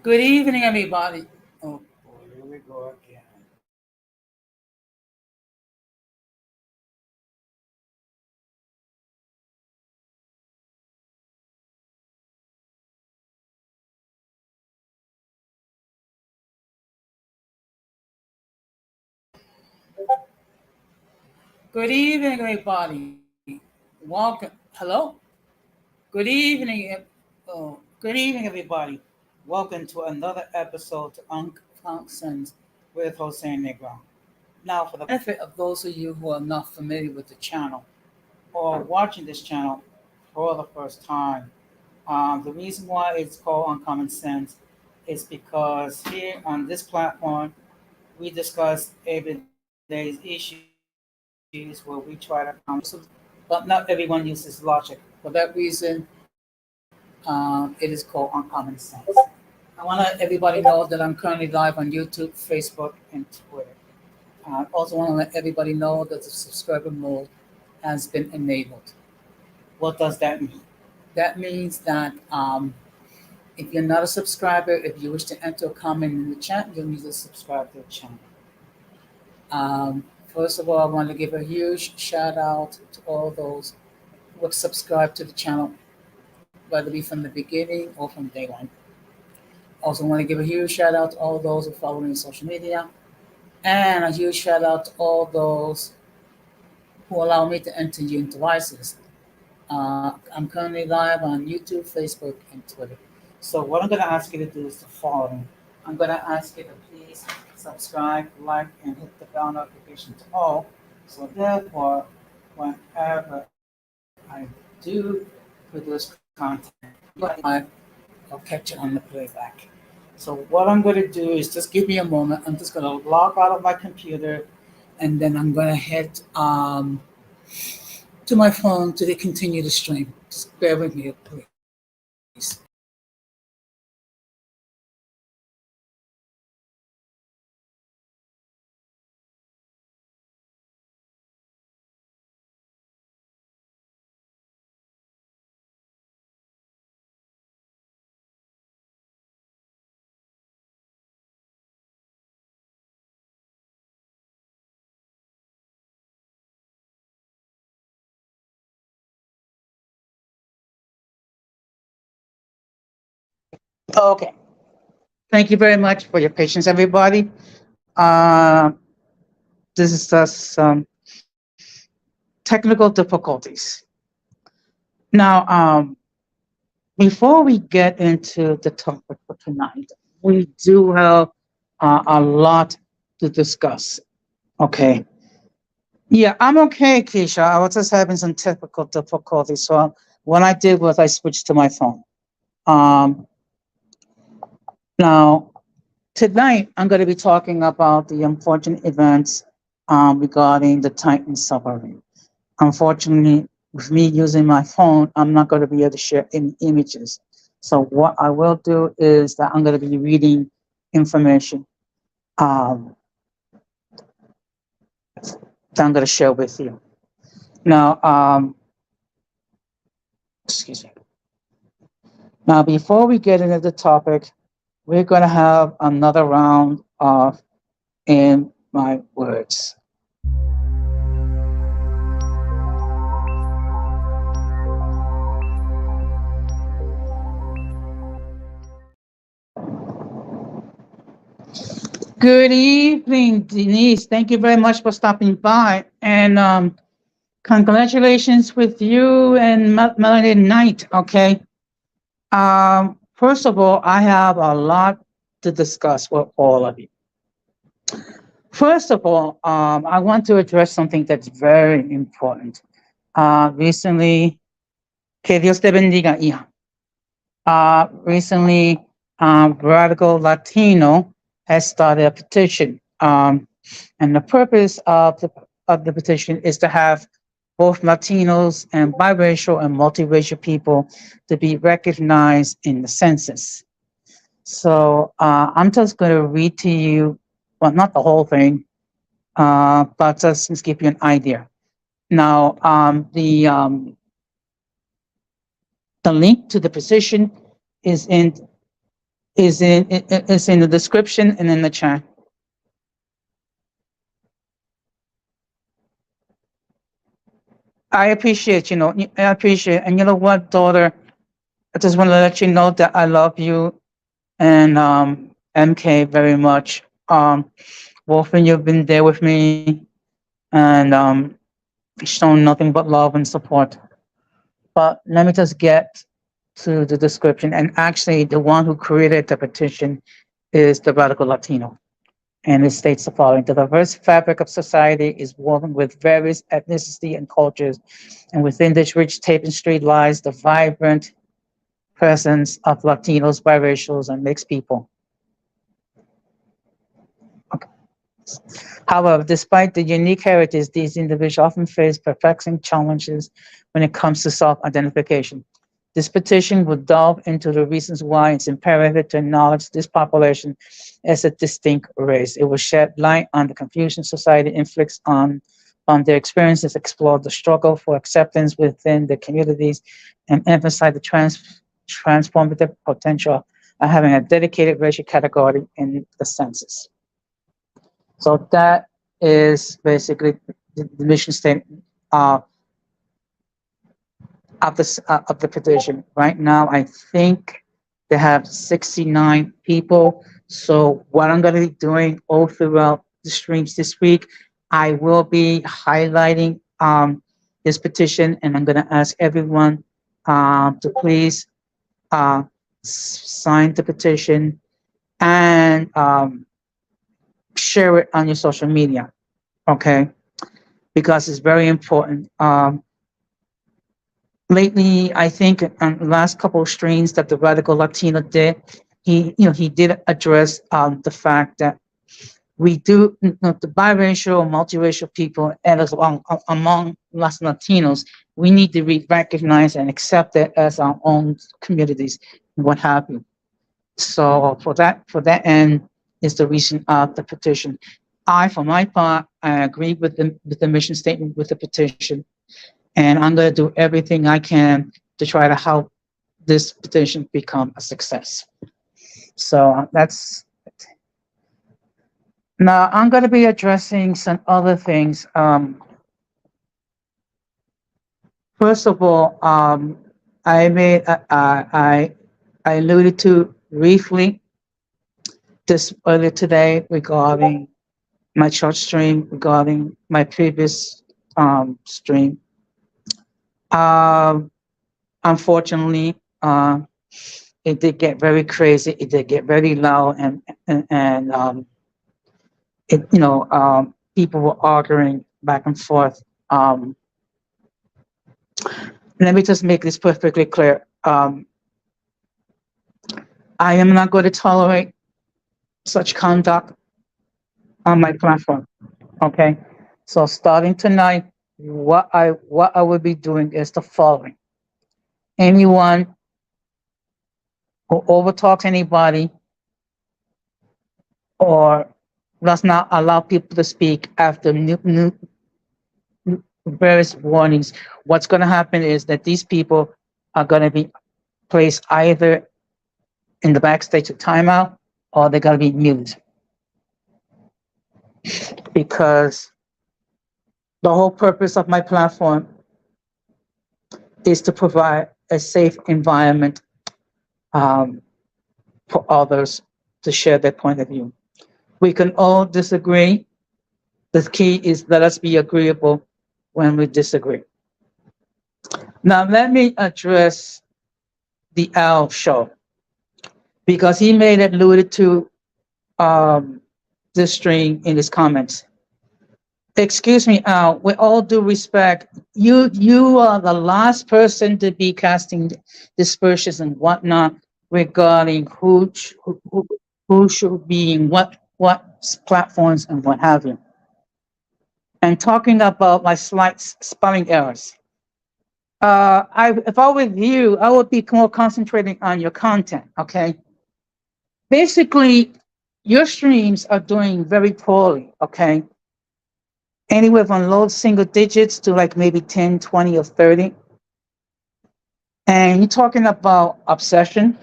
Good evening, everybody. Oh boy, here we go again. Good evening, everybody. Welcome. Hello. Good evening. Good evening, everybody. Welcome to another episode of Functions with Jose Negron. Now, for the benefit of those of you who are not familiar with the channel or watching this channel for the first time, the reason why it's called Uncommon Sense is because here on this platform, we discuss everyday's issues where we try to come to solutions, but not everyone uses logic. For that reason, it is called Uncommon Sense. I want to let everybody know that I'm currently live on YouTube, Facebook, and Twitter. I also want to let everybody know that the subscriber mode has been enabled. What does that mean? That means that if you're not a subscriber, if you wish to enter a comment in the chat, you'll need to subscribe to the channel. Um, First of all, I want to give a huge shout out to all those who have subscribed to the channel, whether it be from the beginning or from day one. Also, want to give a huge shout out to all those who follow me on social media, and a huge shout out to all those who allow me to enter your devices. I'm currently live on YouTube, Facebook, and Twitter. So what I'm going to ask you to do is the following. I'm going to ask you to please subscribe, like, and hit the bell notification to all. So therefore, whenever I do produce content, I'll catch it on the playback. So what I'm going to do is just give me a moment. I'm just going to log out of my computer, and then I'm going to head to my phone to continue the stream. Just bear with me, please. Okay. Thank you very much for your patience, everybody. Uh, this is just some technical difficulties. Now, before we get into the topic for tonight, we do have a lot to discuss. Okay. Yeah, I'm okay, Keisha. I was just having some technical difficulties. So what I did was I switched to my phone. Um, Now, tonight I'm going to be talking about the unfortunate events regarding the Titan submarine. Unfortunately, with me using my phone, I'm not going to be able to share any images. So what I will do is that I'm going to be reading information um, that I'm going to share with you. Now, excuse me. Now, before we get into the topic, we're going to have another round of In My Words. Good evening, Denise. Thank you very much for stopping by. And congratulations with you and Melanie Knight. Okay. First of all, I have a lot to discuss with all of you. First of all, I want to address something that's very important. Recently, que Dios te bendiga, hija. Recently, Radical Latino has started a petition. And the purpose of the petition is to have both Latinos and biracial and multiracial people to be recognized in the census. So I'm just going to read to you, well, not the whole thing, but just give you an idea. Now, the link to the petition is in is in the description and in the chat. I appreciate, I appreciate, and you know what, daughter, I just want to let you know that I love you and MK very much. Wolfen, you've been there with me and shown nothing but love and support. But let me just get to the description. And actually, the one who created the petition is the Radical Latino. And it states the following: the diverse fabric of society is woven with various ethnicity and cultures. And within this rich tapestry lies the vibrant presence of Latinos, biracials, and mixed people. Okay. However, despite the unique heritage, these individuals often face perplexing challenges when it comes to self-identification. This petition will delve into the reasons why it's imperative to acknowledge this population as a distinct race. It will shed light on the confusion society inflicts on their experiences, explore the struggle for acceptance within the communities, and emphasize the transformative potential of having a dedicated racial category in the census. So that is basically the mission statement of the petition. Right now, I think they have 69 people. So what I'm going to be doing all throughout the streams this week, I will be highlighting this petition, and I'm going to ask everyone to please sign the petition and share it on your social media, okay? Because it's very important. Lately, I think on the last couple of streams that the Radical Latino did, he did address the fact that we do, the biracial, multiracial people, and as well among us Latinos, we need to be recognized and accepted as our own communities, what have you. So for that end is the reason of the petition. For my part, I agree with the mission statement, with the petition, and I'm going to do everything I can to try to help this petition become a success. So that's it. Now I'm going to be addressing some other things. First of all, I alluded to briefly this earlier today regarding my church stream, regarding my previous stream. Unfortunately, it did get very crazy. It did get very loud, and people were arguing back and forth. Let me just make this perfectly clear. I am not going to tolerate such conduct on my platform. Okay, so starting tonight, what I will be doing is the following: anyone who overtalks anybody or does not allow people to speak after various warnings, what's going to happen is that these people are going to be placed either in the backstage of timeout or they're going to be muted. Because the whole purpose of my platform is to provide a safe environment for others to share their point of view. We can all disagree. The key is let us be agreeable when we disagree. Now, let me address the Al show, because he made it alluded to this stream in his comments. Excuse me, Al, with all due respect, you are the last person to be casting dispersions and whatnot regarding who should be in what platforms and what have you. And talking about my slight spelling errors. If I were you, I would be more concentrating on your content, okay? Basically, your streams are doing very poorly, okay? Anywhere from low single digits to like maybe 10, 20, or 30. And you're talking about obsession.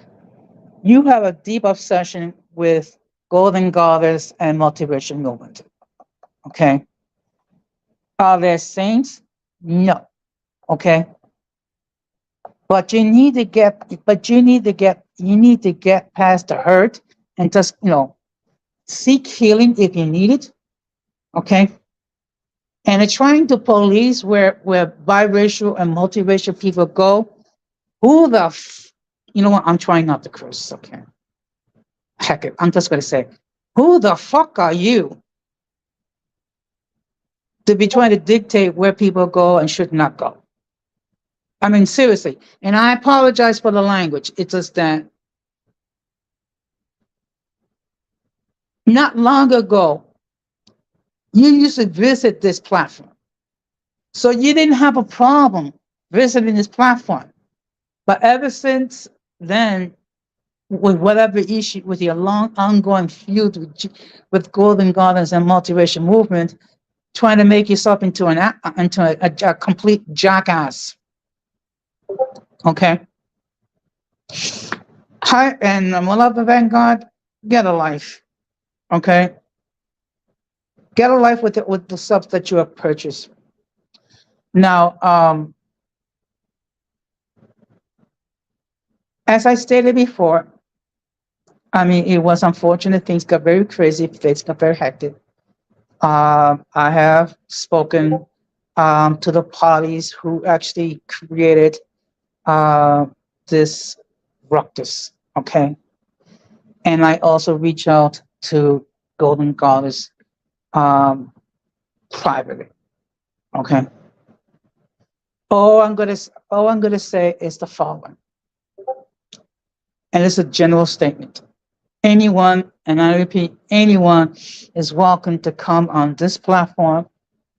You have a deep obsession with golden goddess and multiracial movement. Okay. Are there saints? No. Okay. You need to get past the hurt and just, seek healing if you need it. Okay. And it's trying to police where biracial and multiracial people go. Who the, you know what? I'm trying not to curse. Okay. Heck it. I'm just going to say, who the fuck are you to be trying to dictate where people go and should not go? I mean, seriously. And I apologize for the language. It's just that not long ago, you used to visit this platform. So you didn't have a problem visiting this platform. But ever since then, with whatever issue, with your long ongoing feud with Golden Gardens and multiracial movement, trying to make yourself into a complete jackass. Okay. Hi, and Mullah Vanguard, get a life. Okay. Get a life with the subs that you have purchased. Now, as I stated before, I mean, it was unfortunate. Things got very crazy. Things got very hectic. I have spoken to the parties who actually created this ruckus, okay? And I also reach out to Golden Goddess privately, okay? All I'm gonna say is the following, and it's a general statement. Anyone, and I repeat, anyone is welcome to come on this platform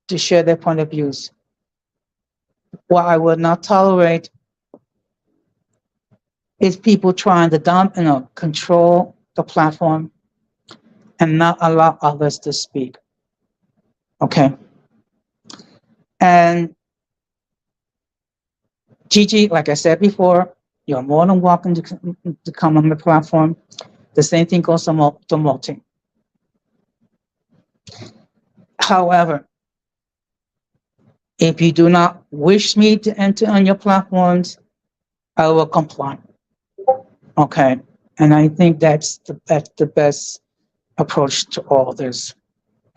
to share their point of views. What I would not tolerate is people trying to control the platform and not allow others to speak. Okay. And Gigi, like I said before, you're more than welcome to come on the platform. The same thing goes to Multi. However, if you do not wish me to enter on your platforms, I will comply. Okay. And I think that's the best approach to all this.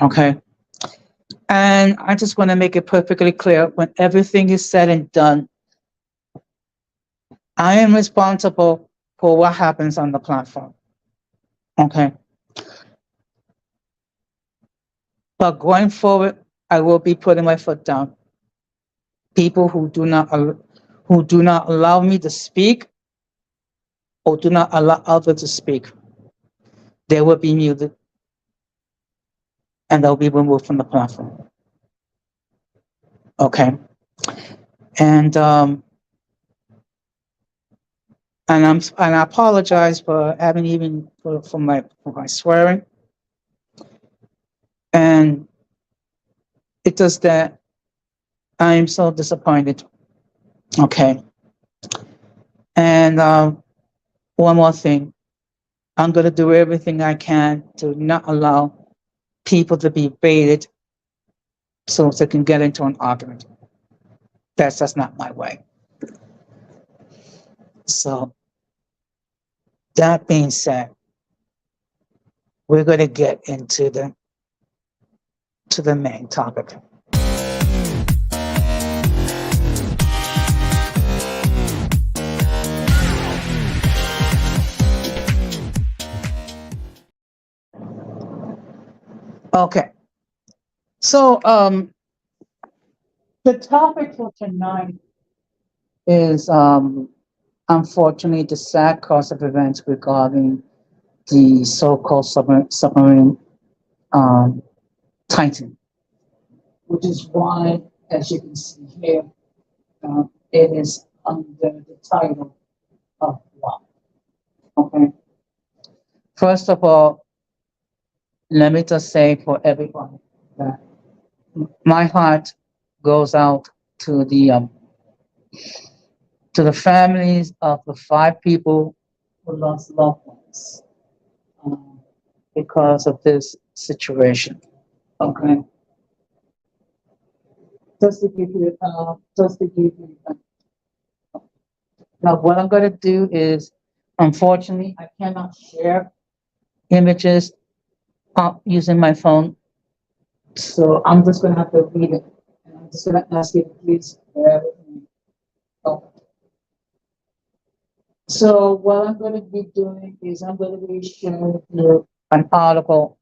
Okay. And I just want to make it perfectly clear, when everything is said and done, I am responsible for what happens on the platform. Okay. But going forward, I will be putting my foot down. People who do not allow me to speak or do not allow others to speak, they will be muted and they'll be removed from the platform. Okay. And I apologize for having even for my swearing. And it does that I am so disappointed. Okay. And one more thing. I'm going to do everything I can to not allow people to be baited so they can get into an argument. That's not my way. So that being said, we're going to get into the main topic. Okay. So the topic for tonight is unfortunately the sad course of events regarding the so-called submarine Titan, which is why, as you can see here, it is under the title of what? Okay. First of all, let me just say for everyone that my heart goes out to the families of the 5 people who lost loved ones um, because of this situation. Okay, just to give you. Now, what I'm going to do is, unfortunately, I cannot share images using my phone, so I'm just going to have to read it. And I'm just going to ask you to please bear with me. Oh. So what I'm going to be doing is I'm going to be sharing you an article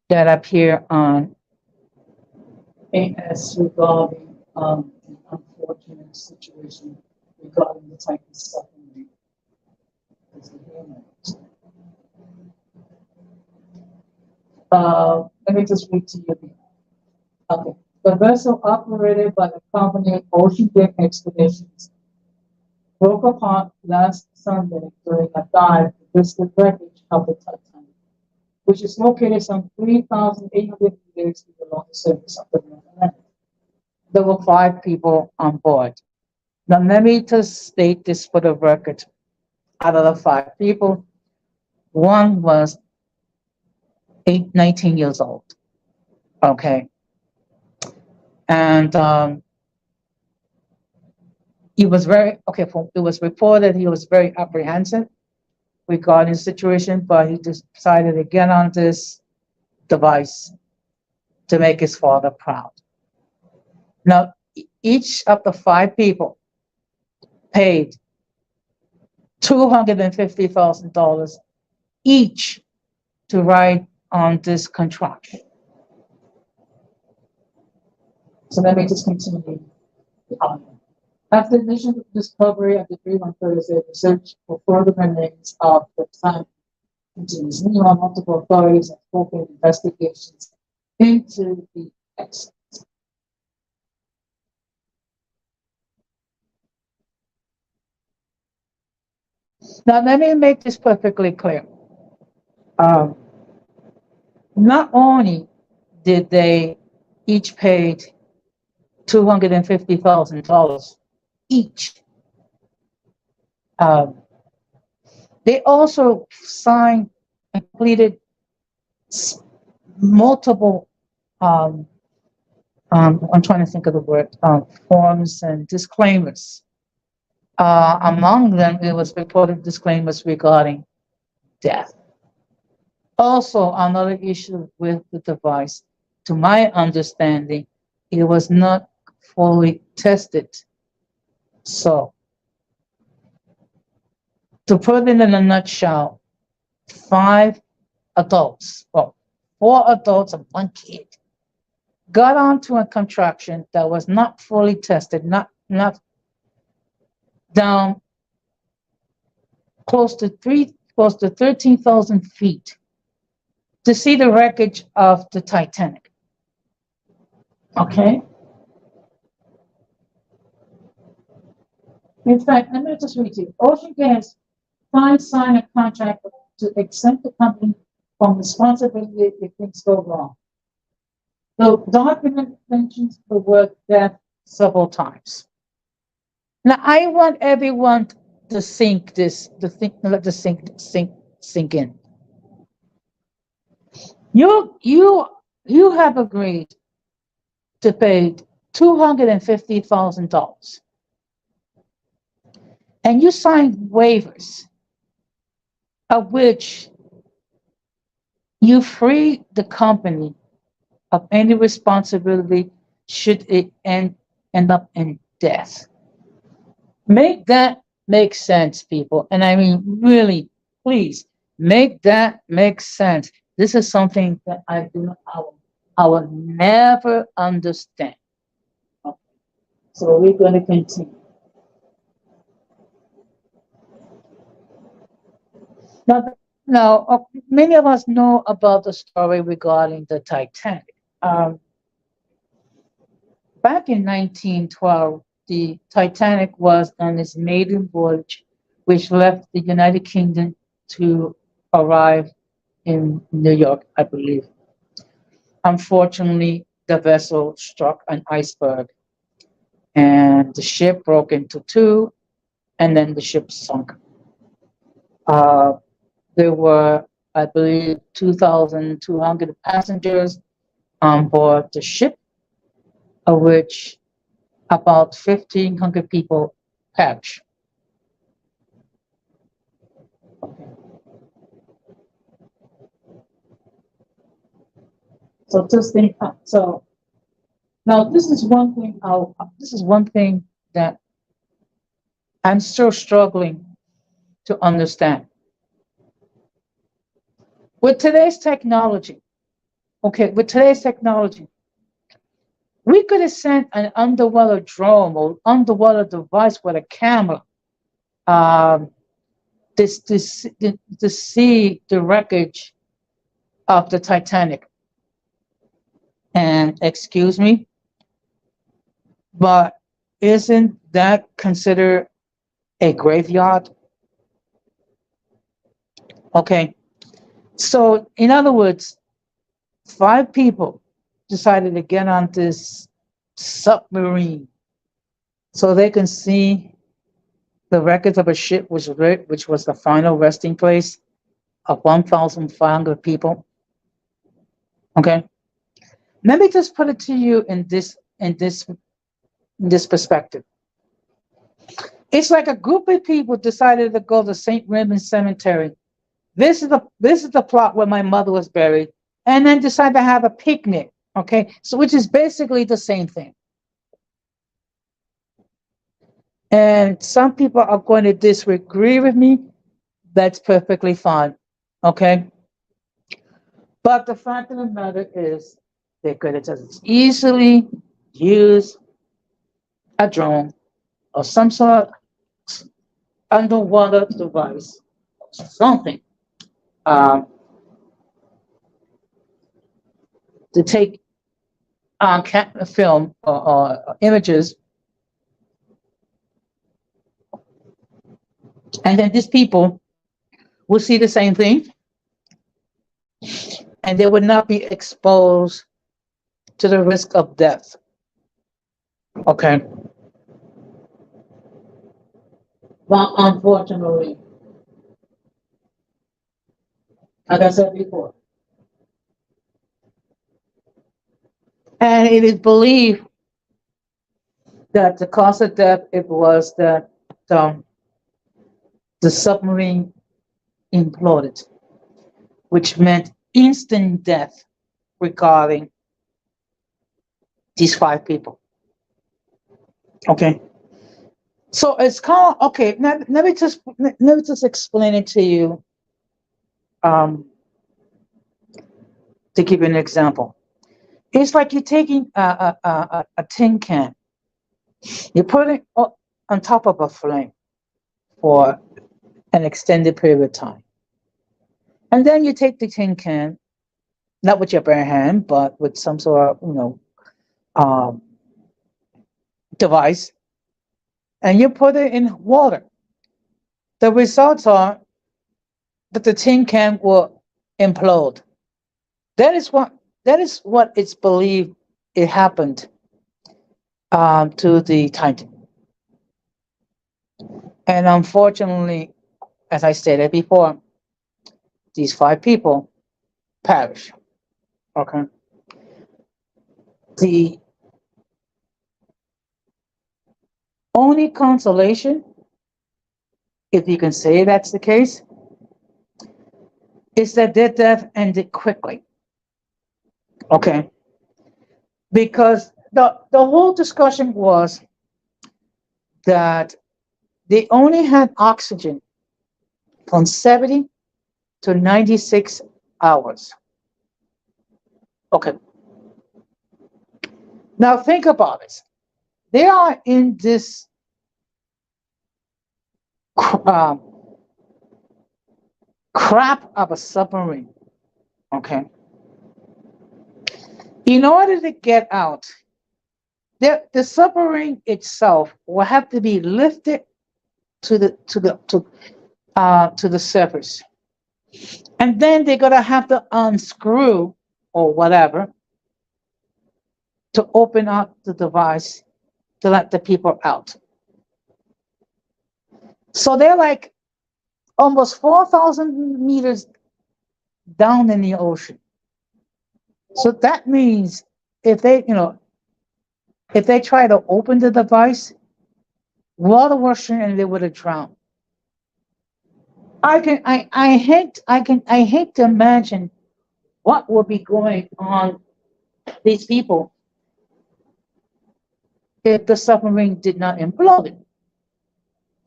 that appeared on AS regarding the unfortunate situation regarding the type of suffering. Let me just read to you. Okay. The vessel operated by the company Ocean Gate Expeditions broke apart last Sunday during a dive to visit the wreckage of the Titanic, which is located some 3,800 meters below the surface of the North Atlantic. There were 5 people on board. Now, let me just state this for the record. Out of the 5 people, one was 19 years old. Okay. And he was very, okay, it was reported he was very apprehensive regarding the situation, but he decided to get on this device to make his father proud. Now, each of the 5 people paid $250,000 each to ride on this contraption. So let me just continue. After the initial discovery of the debris on Thursday, research for further remains of the time continues. Meanwhile, multiple authorities have opened investigations into the accident. Now, let me make this perfectly clear. Not only did they each pay $250,000 each, they also signed and completed multiple, I'm trying to think of the word, forms and disclaimers. Among them, it was reported disclaimers regarding death. Also, another issue with the device, to my understanding, it was not fully tested. So, to put it in a nutshell, 5 adults, well, 4 adults and 1 kid, got onto a contraption that was not fully tested, not down close to 13,000 feet to see the wreckage of the Titanic. Okay. In fact, let me just read to you. Ocean Gas signed a contract to exempt the company from responsibility if things go wrong. The document mentions the word death several times. Now, I want everyone to sink this, let this sink in. You have agreed to pay $250,000, and you signed waivers of which you free the company of any responsibility should it end up in death. Make that make sense, people. And I mean, really, please make that make sense. This is something that I will never understand. Okay. So we're going to continue. Now, many of us know about the story regarding the Titanic. Back in 1912, the Titanic was on its maiden voyage, which left the United Kingdom to arrive in New York, I believe. Unfortunately, the vessel struck an iceberg and the ship broke into 2, and then the ship sunk. Uh, there were, I believe, 2,200 passengers on board the ship, of which about 1,500 people perished. So just think. So now this is one thing. This is one thing that I'm still struggling to understand. With today's technology, we could have sent an underwater drone or underwater device with a camera, um, to see the wreckage of the Titanic. And excuse me, but isn't that considered a graveyard? Okay. So, in other words, 5 people decided to get on this submarine so they can see the wreckage of a ship which was the final resting place of 1,500 people. Okay. Let me just put it to you in this perspective. It's like a group of people decided to go to St. Raymond Cemetery. This is the plot where my mother was buried, and then decide to have a picnic. Okay, so which is basically the same thing. And some people are going to disagree with me. That's perfectly fine. Okay, but the fact of the matter is, they could have just easily used a drone or some sort of underwater device, something, um, to take film or images, and then these people will see the same thing, and they would not be exposed to the risk of death. Okay. But unfortunately, like I said before, and it is believed that the cause of death it was that um, the submarine imploded, which meant instant death regarding these 5 people. Okay. So it's kind of okay. Let me just explain it to you. Um, to give you an example, it's like you're taking a tin can, you put it on top of a flame for an extended period of time, and then you take the tin can, not with your bare hand, but with some sort of um, device, and you put it in water. The results are that the tin can will implode. That is what it's believed it happened to the Titan. And unfortunately, as I stated before, these 5 people perish. Okay. The only consolation, if you can say that's the case, is that their death ended quickly. Okay. Because the whole discussion was that they only had oxygen from 70 to 96 hours. Okay. Now think about it. They are in this um, crap of a submarine. Okay. In order to get out, the submarine itself will have to be lifted to the surface, and then they're gonna have to unscrew or whatever to open up the device to let the people out. So they're like, almost 4,000 meters down in the ocean. So that means if they, if they try to open the device, water was rushing and they would have drowned. I hate to imagine what would be going on these people if the submarine did not implode.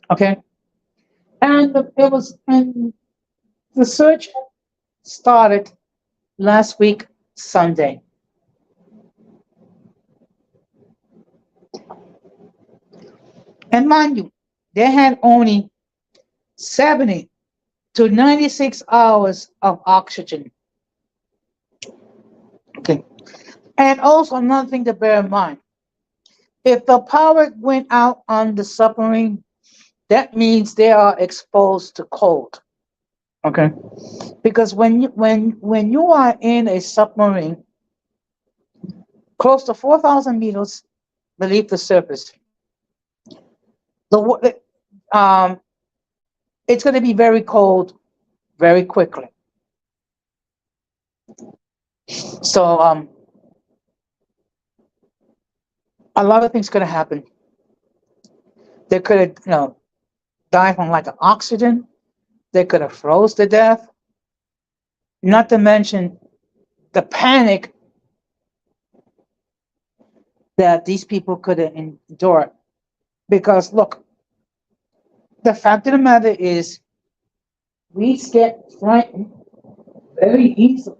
Okay, and the search started last week Sunday, and mind you, they had only 70 to 96 hours of oxygen. Okay, and also another thing to bear in mind: if the power went out on the submarine, that means they are exposed to cold. Okay, because when you are in a submarine close to 4,000 meters beneath the surface, the um, it's going to be very cold very quickly. So a lot of things could have happened. They could have, died from lack of oxygen. They could have froze to death. Not to mention the panic that these people could have endured. Because look, the fact of the matter is, we get frightened very easily.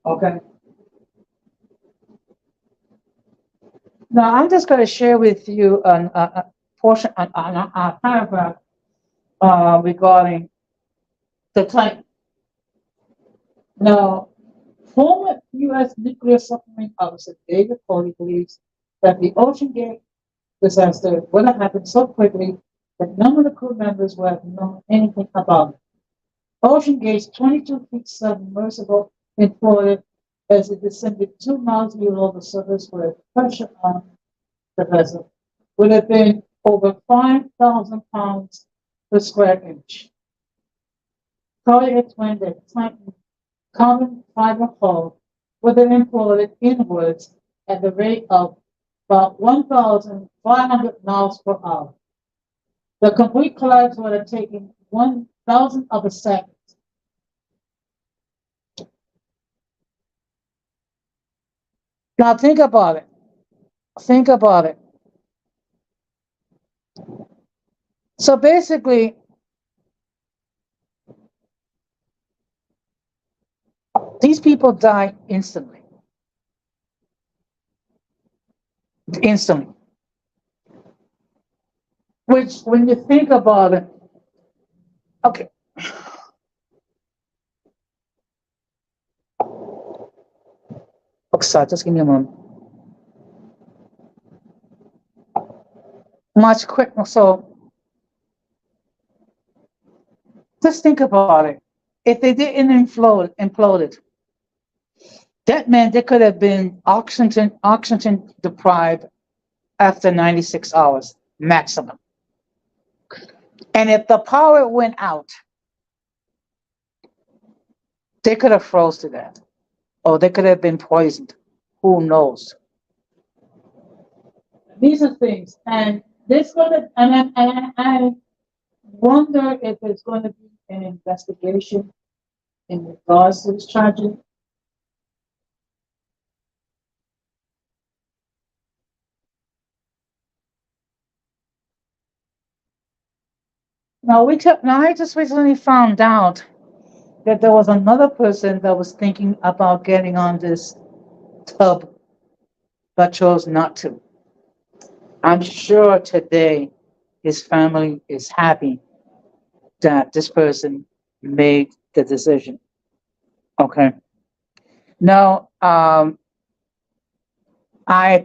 Okay. Now I'm just going to share with you a portion, a paragraph regarding the Titan. Now, former U.S. nuclear submarine officer David Foley believes that the Ocean Gate disaster would have happened so quickly that none of the crew members would have known anything about it. Ocean Gate's 22 feet submersible imploded as it descended 2 miles below the surface where pressure on the vessel would have been over 5,000 pounds per square inch. Foley explained that Titan carbon fiber hull would have imploded inwards at the rate of about 1,500 miles per hour. The complete collapse would have taken 1,000 of a second. Now think about it. Think about it. So basically, these people die instantly. Instantly. Which, when you think about it, okay. Okay, sorry, just give me a moment. Much quicker. So just think about it. If they didn't implode, that meant they could have been oxygen deprived after 96 hours maximum. And if the power went out, they could have froze to death, or they could have been poisoned. Who knows? These are things, and this gonna, and I wonder if there's going to be an investigation in regards to this tragedy. Now I just recently found out that there was another person that was thinking about getting on this tub but chose not to. I'm sure today his family is happy that this person made the decision. Okay. Now, I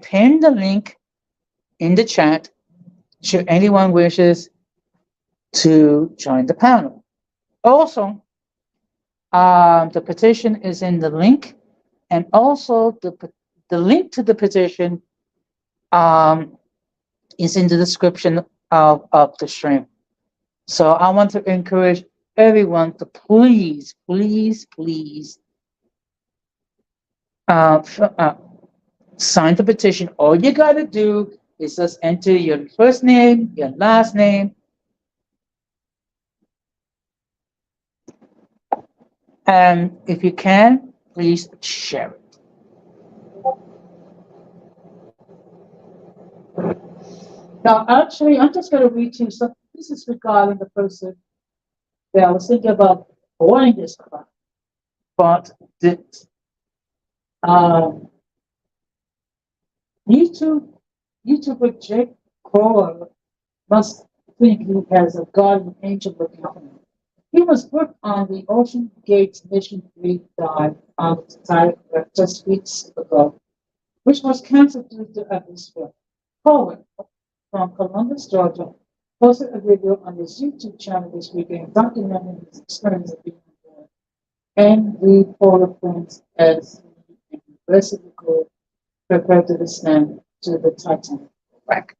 pinned the link in the chat should anyone wishes to join the panel. Also, the petition is in the link, and also the link to the petition is in the description of the stream. So I want to encourage everyone to please, please, please sign the petition. All you got to do is just enter your first name, your last name, and if you can, please share it. Now, actually, I'm just going to read you some. This is regarding the person that I was thinking about avoiding this crime, but the um, YouTube YouTuber Jake Paul must think he has a guardian angel looking out for him. He was put on the Ocean Gates Mission 3 dive on the site just weeks ago, which was canceled due to atmosphere. Cohen from Columbus, Georgia, posted a video on his YouTube channel this weekend documenting his experience of being on board and the polar plunge as he aggressively go prepared to descend to the Titanic wreck.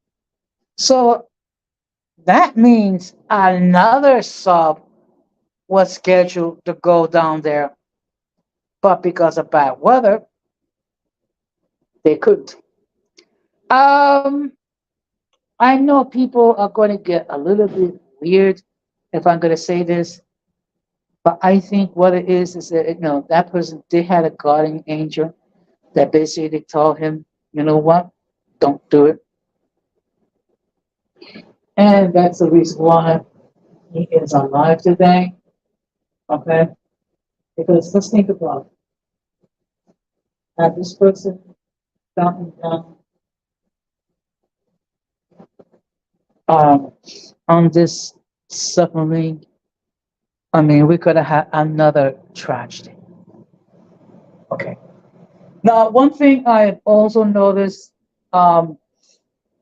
So that means another sub was scheduled to go down there, but because of bad weather, they couldn't. Um, I know people are going to get a little bit weird if I'm going to say this, but I think what it is that that person did had a guardian angel that basically told him, you know what, don't do it, and that's the reason why he is alive today. Okay, because let's think about it. This person down um, on this submarine. I mean, we could have had another tragedy. Okay. Now, one thing I have also noticed, um,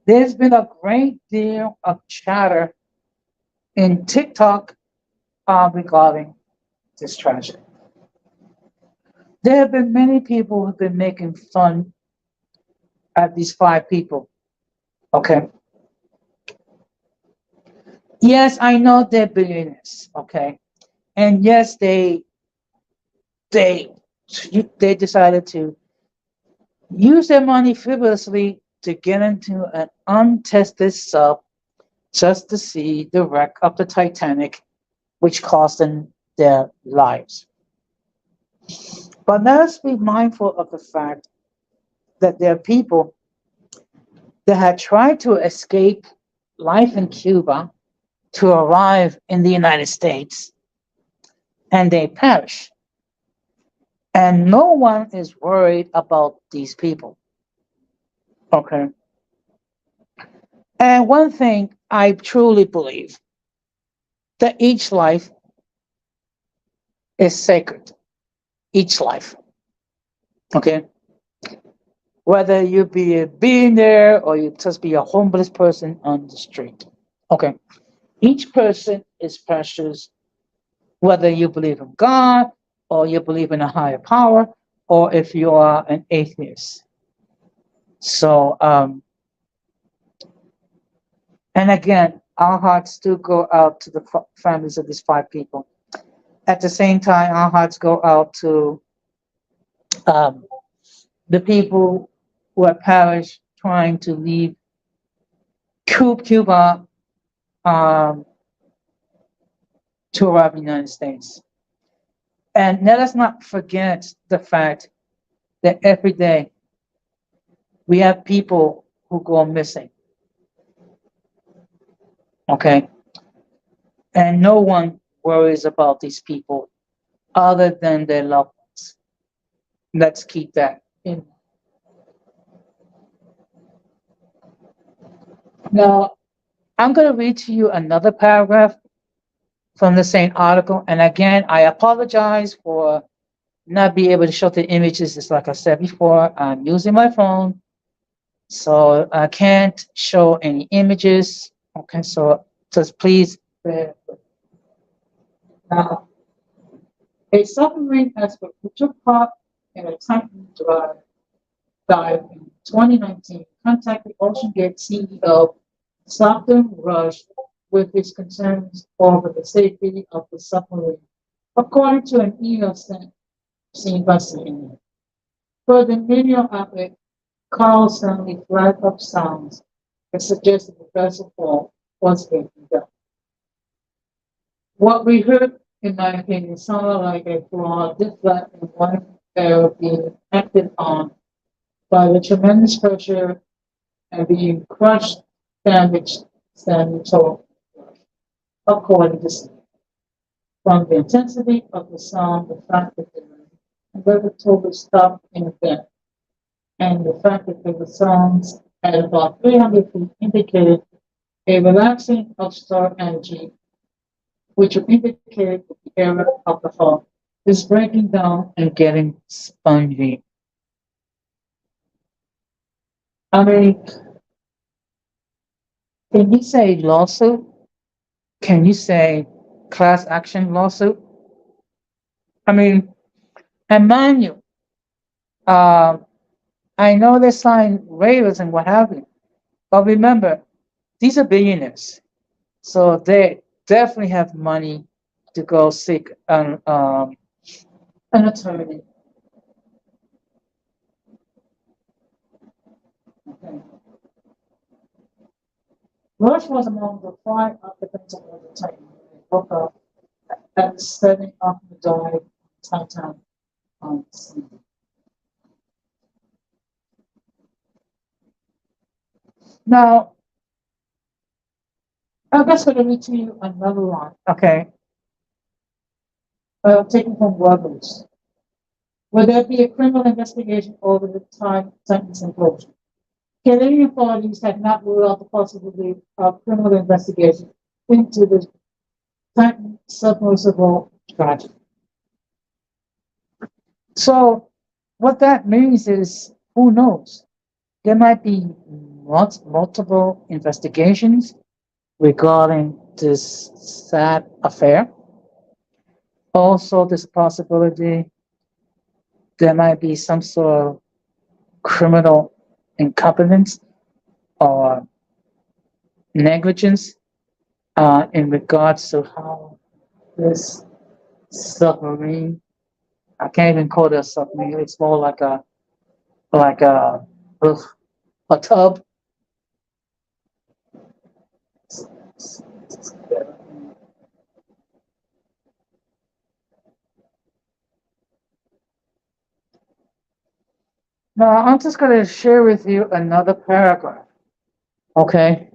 there's been a great deal of chatter in TikTok regarding this tragedy. There have been many people who've been making fun at these five people. Okay. Yes, I know they're billionaires. Okay. And yes, they they decided to use their money frivolously to get into an untested sub just to see the wreck of the Titanic, which cost them their lives. But let us be mindful of the fact that there are people that had tried to escape life in Cuba to arrive in the United States and they perish. And no one is worried about these people. Okay. And one thing I truly believe that each life is sacred. Each life. Okay. Whether you be a billionaire or you just be a homeless person on the street. Okay. Each person is precious, whether you believe in God or you believe in a higher power, or if you are an atheist. So, and again, our hearts do go out to the families of these five people. At the same time, our hearts go out to um, the people who have perished trying to leave Cuba to arrive in the United States. And let us not forget the fact that every day we have people who go missing. Okay. And no one worries about these people other than their loved ones. Let's keep that in. Now, I'm going to read to you another paragraph from the same article. And again, I apologize for not being able to show the images. It's like I said before, I'm using my phone, so I can't show any images. Okay, so just please bear with me. Now, a submarine expert who took part in a Titan dive in 2019 contacted OceanGate CEO Stockton Rush with his concerns over the safety of the submarine, according to an email seen by CNN. For the media outlet, Carl Stanley flagged up sounds that suggested the vessel fall was taken down. What we heard, in my opinion, sounded like a flawed, deflecting one arrow being acted on by the tremendous pressure and being crushed, damaged, standing tall, according to CNN. From the intensity of the sound, the fact that the weather told us stop in effect, and the fact that there were sounds at about 300 feet indicated a relaxing of star energy, which would indicate that the area of the hull is breaking down and getting spongy. I mean, can you say lawsuit? Can you say class action lawsuit? I mean, and mind you, I know they sign waivers and what have you, but remember, these are billionaires, so they definitely have money to go seek an attorney. Okay. Rush was among the 5 occupants of the Titan. They woke up at setting up the dive Titan on sea. Now, I'm just going to read to you another one, okay? Taken from Webers. Will there be a criminal investigation over the Titan's implosion? Canadian authorities have not ruled out the possibility of criminal investigation into the Titan submersible tragedy. So, what that means is, who knows? There might be multiple investigations regarding this sad affair. Also, this possibility there might be some sort of criminal incompetence or negligence in regards to how this submarine, I can't even call it a submarine, it's more like a tub. Now, I'm just going to share with you another paragraph. Okay.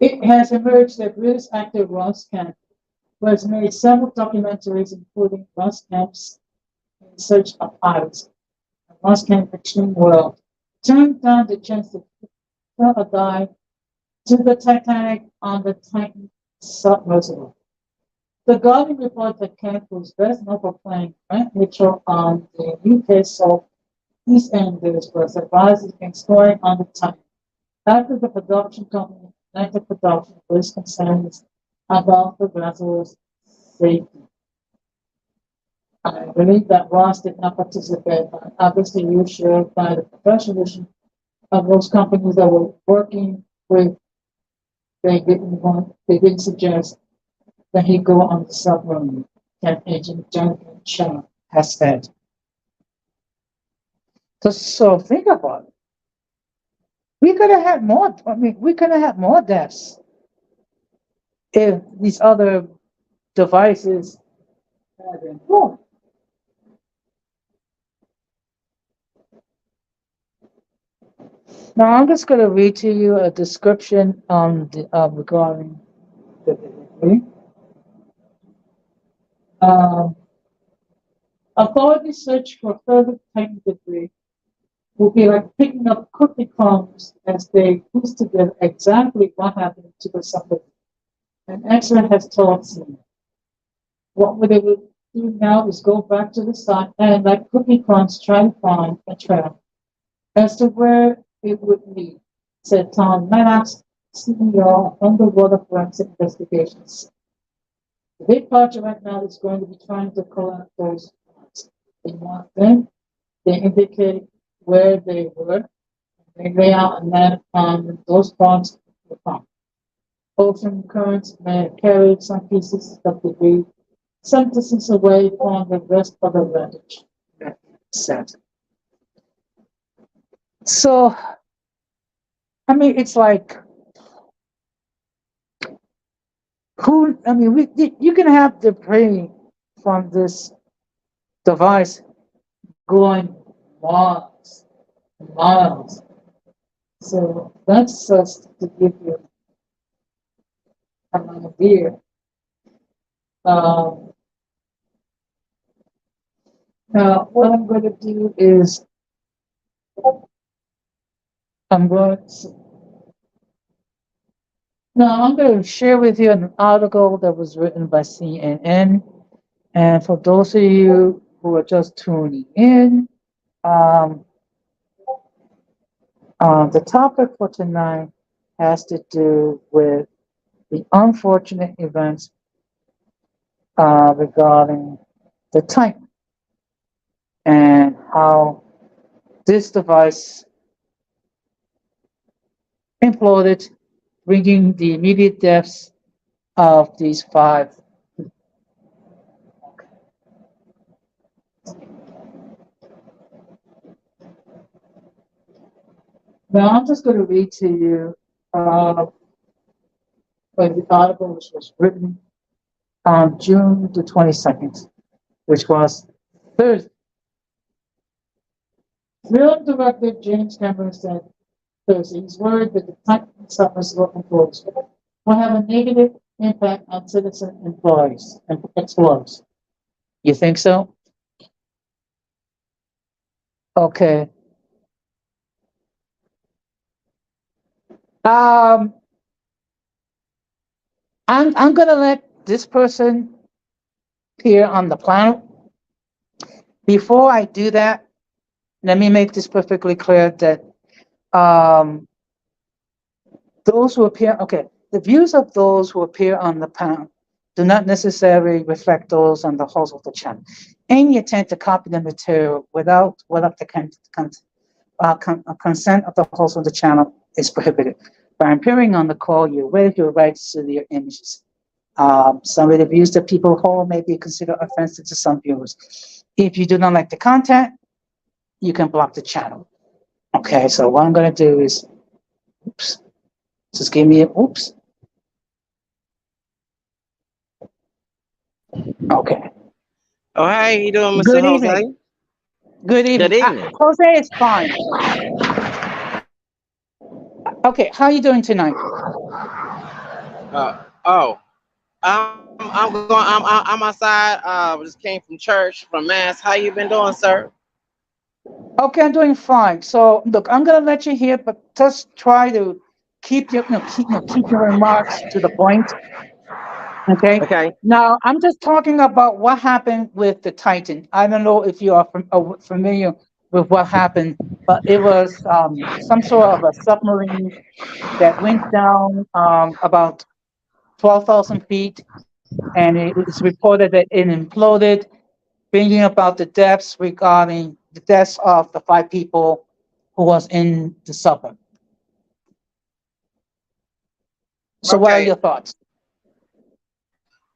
It has emerged that British actor Ross Kemp, who has made several documentaries, including Ross Kemp's In Search of Iris and Ross Kemp's Extreme World, turned down the chance to tell a dive to the Titanic on the Titan submersible. The Guardian reports that Kemp, who's best known for playing Grant Mitchell on the UK soap EastEnders, was advised against going on the Titan after the production company United Production raised concerns about the vessel's safety. I believe that Ross did not participate, but obviously you shared by the professionalism of those companies that were working with. They didn't suggest that he go on the submarine, that Agent Jonathan Shaw has said. So think about it. We could have had more. I mean, we could have had more deaths if these other devices had been formed. Now I'm just going to read to you a description on the regarding the delivery. Authorities search for further Titan debris will be like picking up cookie crumbs as they piece together exactly what happened to the submarine. An expert has told CNN. What they will do now is go back to the site and, like cookie crumbs, try to find a trail as to where it would lead, said Tom Maddox, CEO of Underwater Forensic Investigations. The big project right now is going to be trying to collect those parts. They want them. They indicate where they were. They lay out a map on those parts the pump. Ocean currents may have carried some pieces of debris some distance away from the rest of the wreckage. Said. So, I mean, it's like, who, I mean, you can have debris from this device going miles, miles. So that's just to give you an idea. Um, Now, what I'm going to do is I'm going to, now I'm going to share with you an article that was written by CNN. And for those of you who are just tuning in, um, the topic for tonight has to do with the unfortunate events regarding the Titan and how this device imploded, bringing the immediate deaths of these 5. Now I'm just going to read to you the article which was written on June the 22nd, which was Thursday. Film director James Cameron said Thursday he's worried that the Titan suffers local employees will have a negative impact on citizen employees and explorers. You think so? Okay. I'm gonna let this person appear on the planet. Before I do that, let me make this perfectly clear that those who appear, okay, the views of those who appear on the panel do not necessarily reflect those on the host of the channel. Any attempt to copy the material without the consent of the host of the channel is prohibited. By appearing on the call, you waive your rights to their images. Some of the views that people hold may be considered offensive to some viewers. If you do not like the content, you can block the channel. Okay, so what I'm going to do is, oops, just give me a, oops. Okay. Oh, how you doing, Mr. Good Jose? evening. Good evening. Good evening. Jose is fine. Okay, how are you doing tonight? I'm outside. Just came from church, from mass. How you been doing, sir? Okay, I'm doing fine. So look, I'm gonna let you hear, but just try to keep your keep your remarks to the point. Okay. Okay. Now I'm just talking about what happened with the Titan. I don't know if you are familiar with what happened, but it was some sort of a submarine that went down about 12,000 feet, and it is reported that it imploded, bringing about the deaths regarding the deaths of the 5 people who was in the suburb. So what are Okay. your thoughts?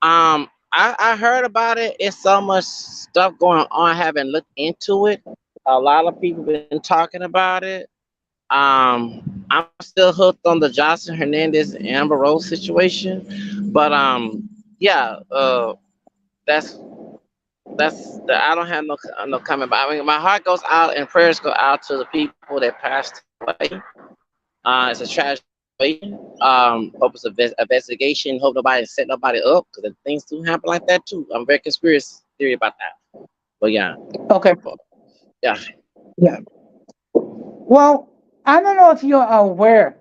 I heard about it. It's so much stuff going on. I haven't looked into it. A lot of people been talking about it. I'm still hooked on the Johnson Hernandez and Amber Rose situation, but yeah, that's I don't have no comment. But I mean, my heart goes out and prayers go out to the people that passed away. It's a tragic situation. Hope it's a investigation. Hope nobody set nobody up because things do happen like that too. I'm very conspiracy theory about that. But yeah, Okay. yeah. Yeah. Well, I don't know if you're aware,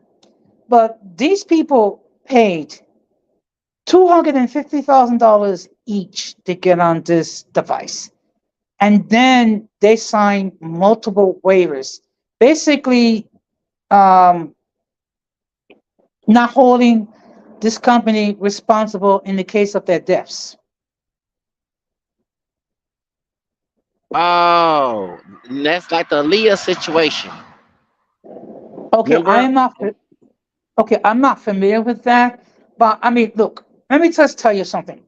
but these people paid $250,000 each to get on this device. And then they signed multiple waivers, basically not holding this company responsible in the case of their deaths. Oh, that's like the Leah situation. Okay, Remember? Okay, I'm not familiar with that, but I mean, look, let me just tell you something.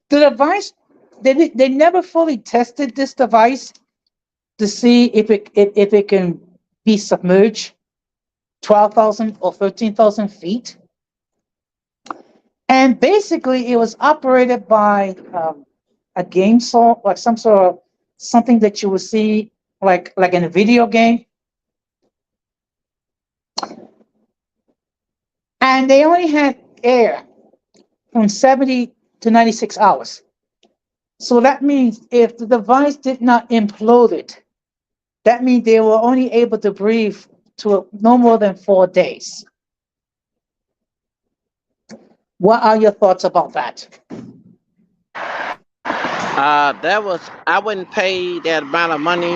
The device, they never fully tested this device to see if it can be submerged 12,000 or 13,000 feet. And basically, it was operated by a game sort, like some sort of something that you would see like in a video game. And they only had air from 70 to 96 hours. So that means if the device did not implode it, that means they were only able to breathe to no more than 4 days. What are your thoughts about that? That was I wouldn't pay that amount of money.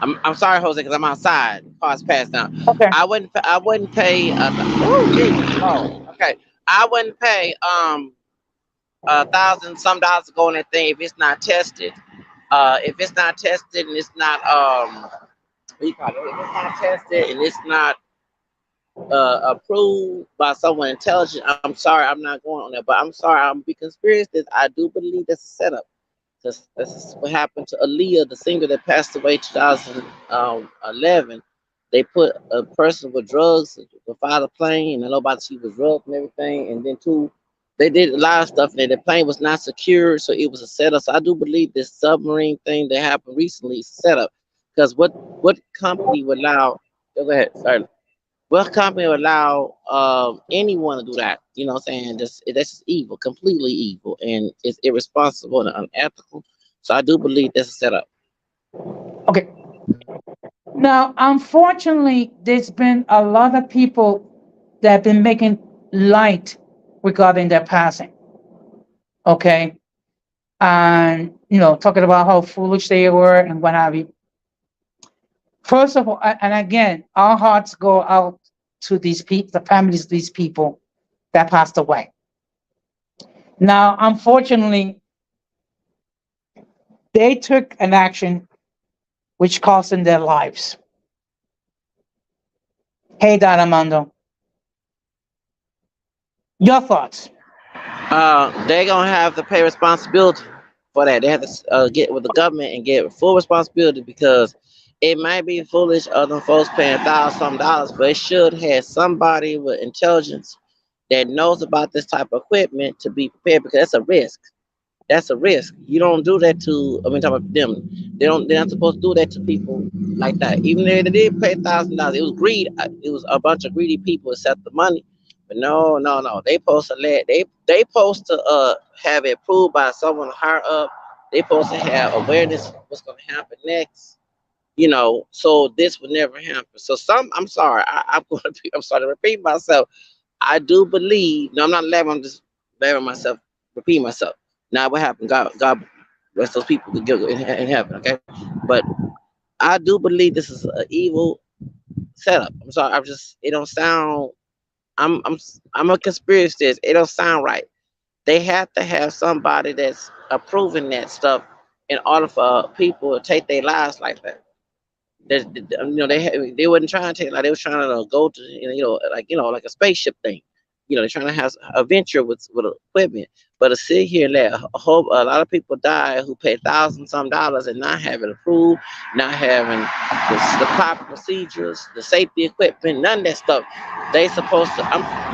I'm sorry, Jose, because I'm outside. Cars pass now. Okay. I wouldn't pay. Oh, Jesus. Oh, okay. I wouldn't pay 1,000 some dollars to go on that thing if it's not tested. If it's not tested and it's not what do you call it? If it's not tested and it's not approved by someone intelligent, I'm sorry, I'm not going on that. But I'm sorry, I'm be conspiracy. I do believe that's a setup. This is what happened to Aaliyah, the singer that passed away 2011. They put a person with drugs to fly the plane, and nobody she was drugged and everything. And then two, they did a lot of stuff, and the plane was not secured, so it was a setup. So I do believe this submarine thing that happened recently is a setup. Because what company would allow? Go ahead, sorry. What company would allow anyone to do that? You know what I'm saying? That's just evil, completely evil, and it's irresponsible and unethical. So I do believe that's a setup. Okay. Now, unfortunately, there's been a lot of people that have been making light regarding their passing. Okay. And, talking about how foolish they were and what have you. First of all, and again, our hearts go out to these people, the families of these people that passed away. Now, unfortunately, they took an action which cost them their lives. Hey, Don Armando, your thoughts? They're gonna have to pay responsibility for that. They have to get with the government and get full responsibility because it might be foolish of them folks paying $1,000 some, but it should have somebody with intelligence that knows about this type of equipment to be prepared because that's a risk. That's a risk. You don't do that to. I mean, talk about them. They don't. They're not supposed to do that to people like that. Even if they did pay $1,000, it was greed. It was a bunch of greedy people that set the money. But no, no, no. They supposed to let. They supposed to have it approved by someone higher up. They supposed to have awareness of what's going to happen next. So this would never happen. So I'm sorry. I'm going to be. I'm sorry to repeat myself. I do believe. No, I'm not laughing. I'm just laughing myself. Repeating myself. Now what happened? God rest those people in heaven. Okay, but I do believe this is an evil setup. I'm sorry. It don't sound. I'm a conspiracy theorist. It don't sound right. They have to have somebody that's approving that stuff in order for people to take their lives like that. They wasn't trying to take, like they was trying to go to like a spaceship thing. They're trying to have a venture with equipment, but to sit here and let a lot of people die who pay thousands some dollars and not having approved, not having the proper procedures, the safety equipment, none of that stuff. They supposed to.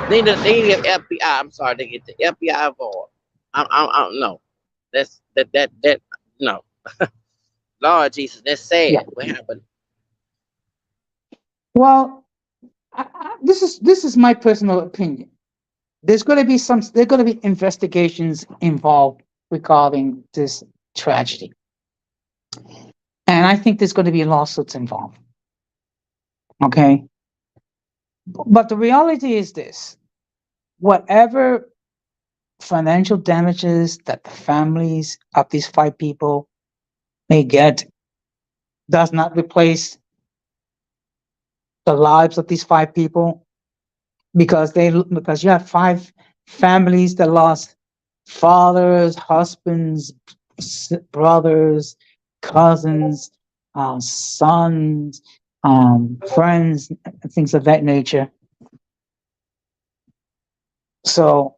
They need FBI. I'm sorry, they get the FBI involved. No, that no. Lord Jesus, that's sad. Yeah. What happened? Well, this is my personal opinion. There's going to be investigations involved regarding this tragedy, and I think there's going to be lawsuits involved. Okay, but the reality is this: whatever financial damages that the families of these 5 people may get does not replace the lives of these 5 people because you have 5 families that lost fathers, husbands, brothers, cousins, sons, friends, things of that nature. So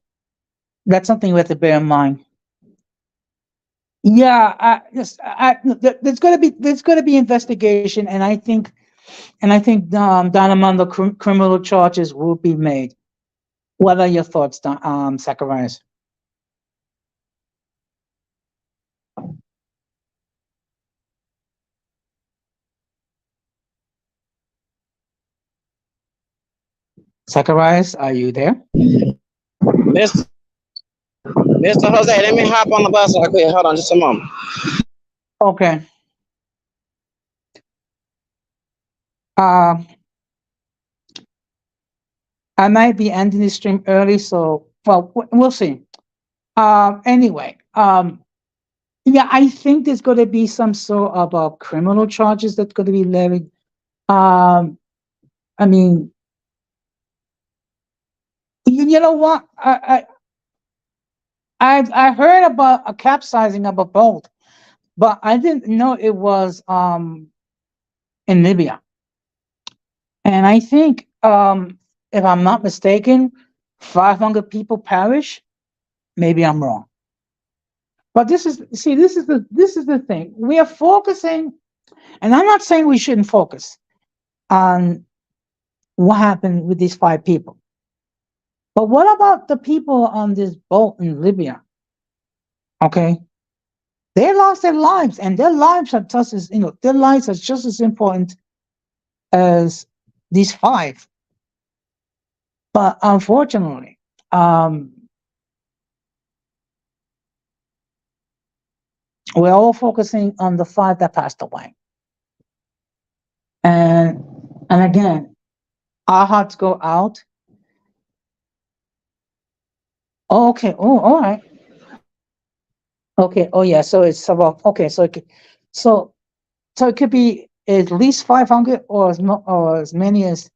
that's something we have to bear in mind. Yeah, there's gonna be investigation, and I think Donamon criminal charges will be made. What are your thoughts, Zacharias? Zacharias, are you there? Mr. Mr. Jose, let me hop on the bus right quick. Hold on just a moment. Okay. Um, I might be ending the stream early, so we'll see. Anyway, yeah, I think there's going to be some sort of criminal charges that's going to be levied. Um, I mean, you know what? I heard about a capsizing of a boat, but I didn't know it was in Libya. And I think if I'm not mistaken, 500 people perish. Maybe I'm wrong. But this is the thing. We are focusing, and I'm not saying we shouldn't focus on what happened with these 5 people. But what about the people on this boat in Libya? Okay, they lost their lives, and their lives are just as their lives are just as important as these 5. But unfortunately, we're all focusing on the 5 that passed away. And again, our hearts go out. Oh, okay. Oh, all right. Okay. Oh, yeah. So it's about okay. So so it could be at least 500 or as many as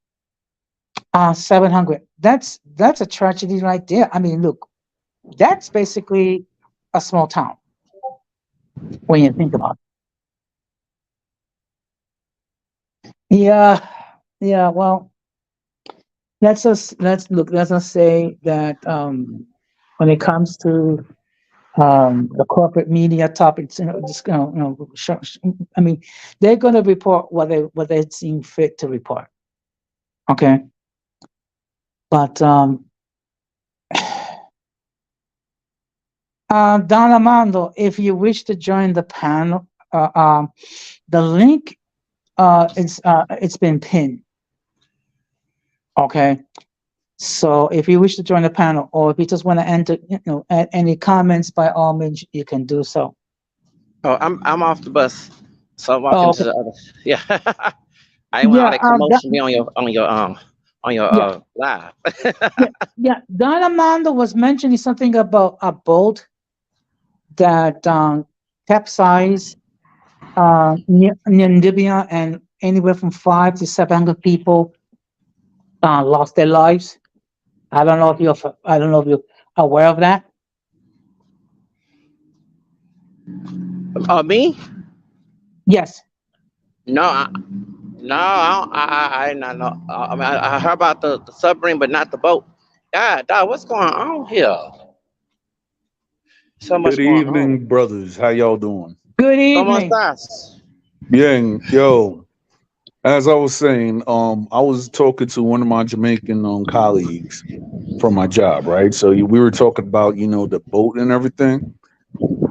700. That's a tragedy right there. I mean, look, that's basically a small town when you think about it. Yeah. Yeah. Well, let's us say that when it comes to the corporate media topics, just I mean, they're going to report what they seem fit to report. Okay, but Don Armando, if you wish to join the panel, the link it's been pinned. Okay, so if you wish to join the panel, or if you just want to enter, add any comments, by all means, you can do so. Oh, I'm off the bus. So I'm Oh, walking to okay. the other. Yeah. I didn't want all Yeah, that commotion be on your yeah, live. yeah, yeah. Don Armando was mentioning something about a boat that capsized near Libya, and anywhere from 500 to 700 people lost their lives. I don't know if you're aware of that. Me? Yes. No, no, I did not know. I mean, I heard about the submarine, but not the boat. God, dog, what's going on here? So Good much going on. evening, brothers. How y'all doing? Good ¿Cómo evening. estás? Bien, yo. As I was saying, I was talking to one of my Jamaican colleagues from my job, right? So we were talking about, the boat and everything,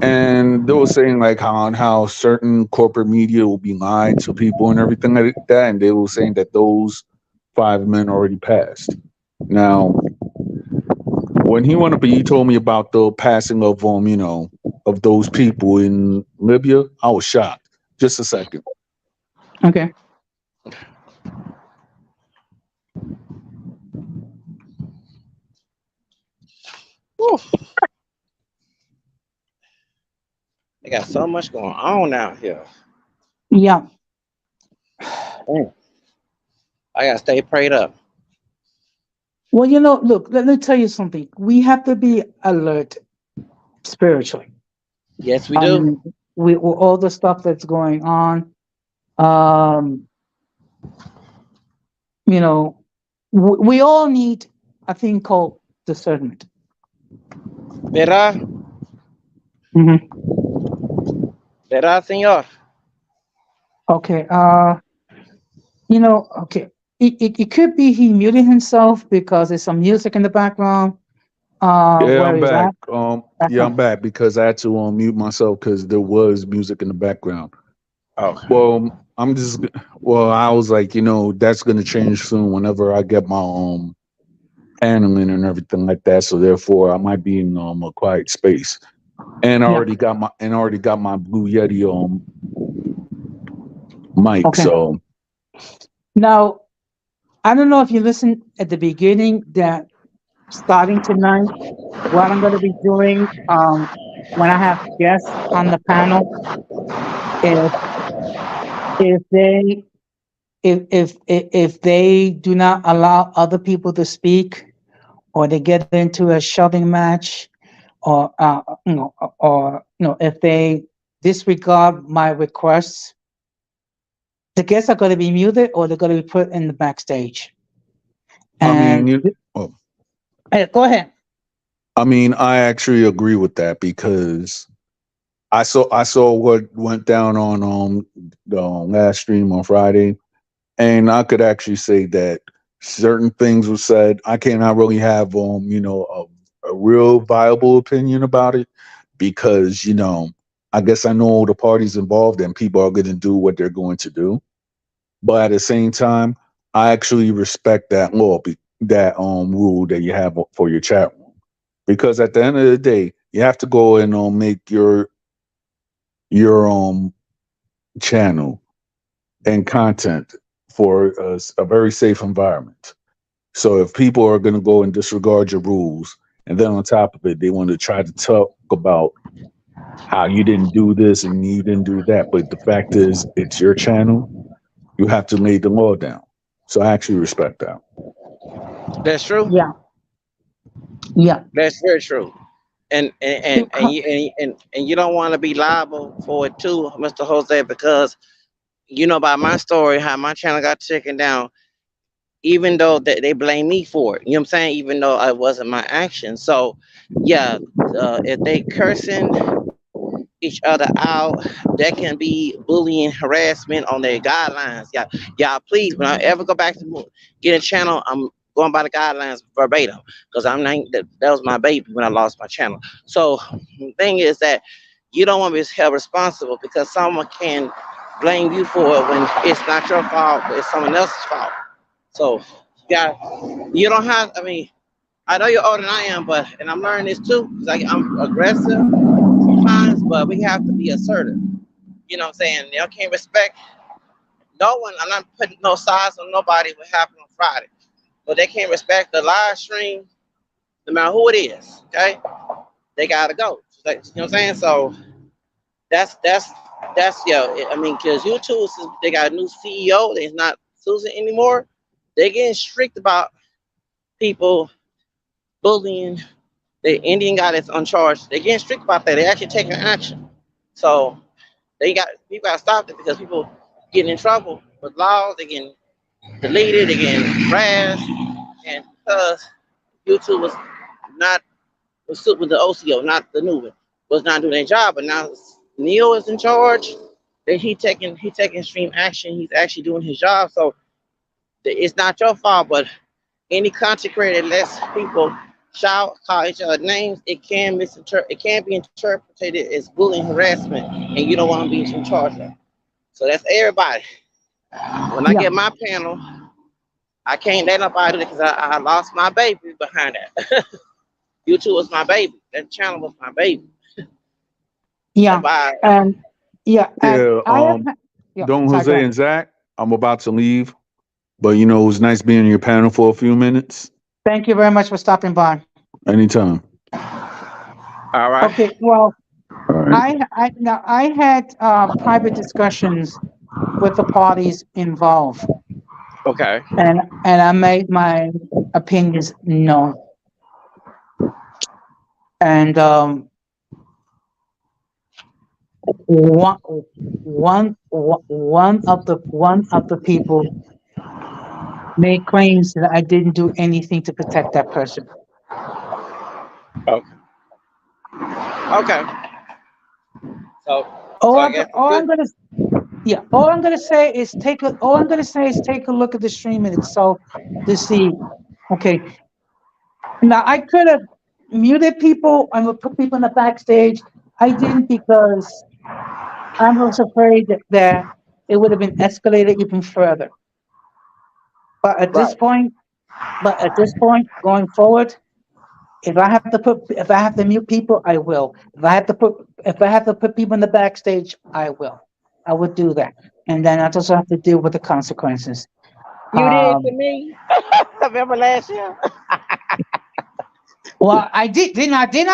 and they were saying like how certain corporate media will be lied to people and everything like that, and they were saying that those 5 men already passed. Now, when he told me about the passing of of those people in Libya, I was shocked. Just a second. Okay. Whew, they got so much going on out here. Yeah. Damn, I gotta stay prayed up. Well, look, let me tell you something. We have to be alert spiritually. Yes, we I do. mean, with all the stuff that's going on, um, you know, we all need a thing called discernment. Verá, verá, señor. Okay. Okay. It could be he muted himself because there's some music in the background. Yeah, Where I'm he's back. at. That's Yeah, I'm fine. back because I had to mute myself because there was music in the background. Okay. Well, I was like, that's gonna change soon whenever I get my handling and everything like that. So therefore, I might be in a quiet space. And I Yeah. already got my Blue Yeti mic. Okay. So Now, I don't know if you listened at the beginning that starting tonight, what I'm going to be doing when I have guests on the panel, if if they if they do not allow other people to speak, or they get into a shoving match, or if they disregard my requests, the guests are going to be muted or they're going to be put in the backstage. I mean, And go ahead. I actually agree with that because I saw what went down on the last stream on Friday, and I could actually say that certain things were said. I cannot really have a real viable opinion about it because I guess I know all the parties involved and people are going to do what they're going to do, but at the same time, I actually respect that that rule that you have for your chat room because at the end of the day, you have to go and make your channel and content for a very safe environment. So if people are going to go and disregard your rules, and then on top of it, they want to try to talk about how you didn't do this and you didn't do that, but the fact is, it's your channel. You have to lay the law down. So I actually respect that. That's true. Yeah. Yeah. That's very true. And you don't want to be liable for it too, Mr. Jose, because by my story, how my channel got taken down, even though they blame me for it. You know what I'm saying? Even though it wasn't my action. So, yeah, if they cursing each other out, that can be bullying, harassment on their guidelines. Y'all, please, when I ever go back to get a channel, I'm going by the guidelines verbatim because I'm not. That was my baby when I lost my channel. So, the thing is that you don't want to be held responsible because someone can blame you for it when it's not your fault, but it's someone else's fault. So, you don't have. I know you're older than I am, and I'm learning this too. Like I'm aggressive sometimes, but we have to be assertive. You know what I'm saying? They can't respect no one. I'm not putting no size on nobody what happened on Friday, but they can't respect the live stream, no matter who it is. Okay, they gotta go. Like, you know what I'm saying? So that's because YouTube, they got a new CEO. It's not Susan anymore. They're getting strict about people bullying the Indian guy that's uncharged. They're getting strict about that. They're actually taking action. people got to stop it because people getting in trouble with laws. They're getting deleted. They're getting harassed, and because YouTube was with the OCO, not the new one, was not doing their job. But now Neil is in charge. He taking extreme action. He's actually doing his job. So it's not your fault, but any content creator that lets people shout, call each other names, it can be interpreted as bullying, harassment, and you don't want to be in charge of it. So that's everybody. When I get my panel, I can't let nobody do it because I lost my baby behind that. YouTube was my baby. That channel was my baby. Yeah. And Don Jose and Zach, I'm about to leave, but it was nice being in your panel for a few minutes. Thank you very much for stopping by. Anytime. All right. Okay. Well, all right. I had private discussions with the parties involved. Okay. And I made my opinions known. And one of the people made claims that I didn't do anything to protect that person. Okay. Okay. So, All, I guess all I'm good. gonna, yeah, all I'm gonna say is all I'm gonna say is take a look at the stream in itself to see. Okay, now I could have muted people and would put people in the backstage. I didn't because I was afraid that it would have been escalated even further. But at this Right. point, going forward, if I have to mute people, I will. If I have to put people in the backstage, I will. I would do that, and then I just have to deal with the consequences. You did to Um, me. Remember last year? well, I did, didn't I? Didn't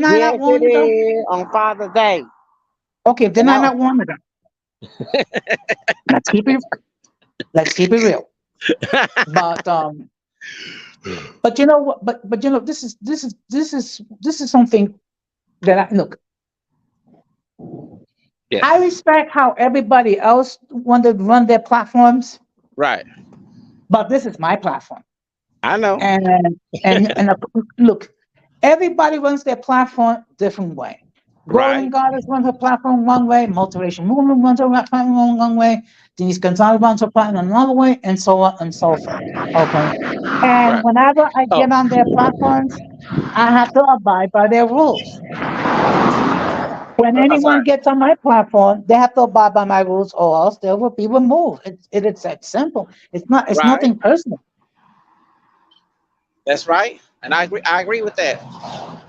I Yes, not you warn you though? did on Father's Day. Okay, didn't And I I not warn you though? Let's keep it. Let's keep it real. But you know what? But you know, this is something that I look. yes. I respect how everybody else want to run their platforms, Right. but this is my platform. I know. And look, everybody runs their platform different way. Right. Golden Goddess runs her platform one way, Motivation Movement runs her platform one way, Denise Gonzalez runs her platform another way, and so on and so forth. Okay. And Right. whenever I Oh, get on their platforms, I have to abide by their rules. When I'm anyone sorry. gets on my platform, they have to abide by my rules, or else they will be removed. It's that simple. It's not. It's Right. nothing personal. That's right. And I agree. I agree with that.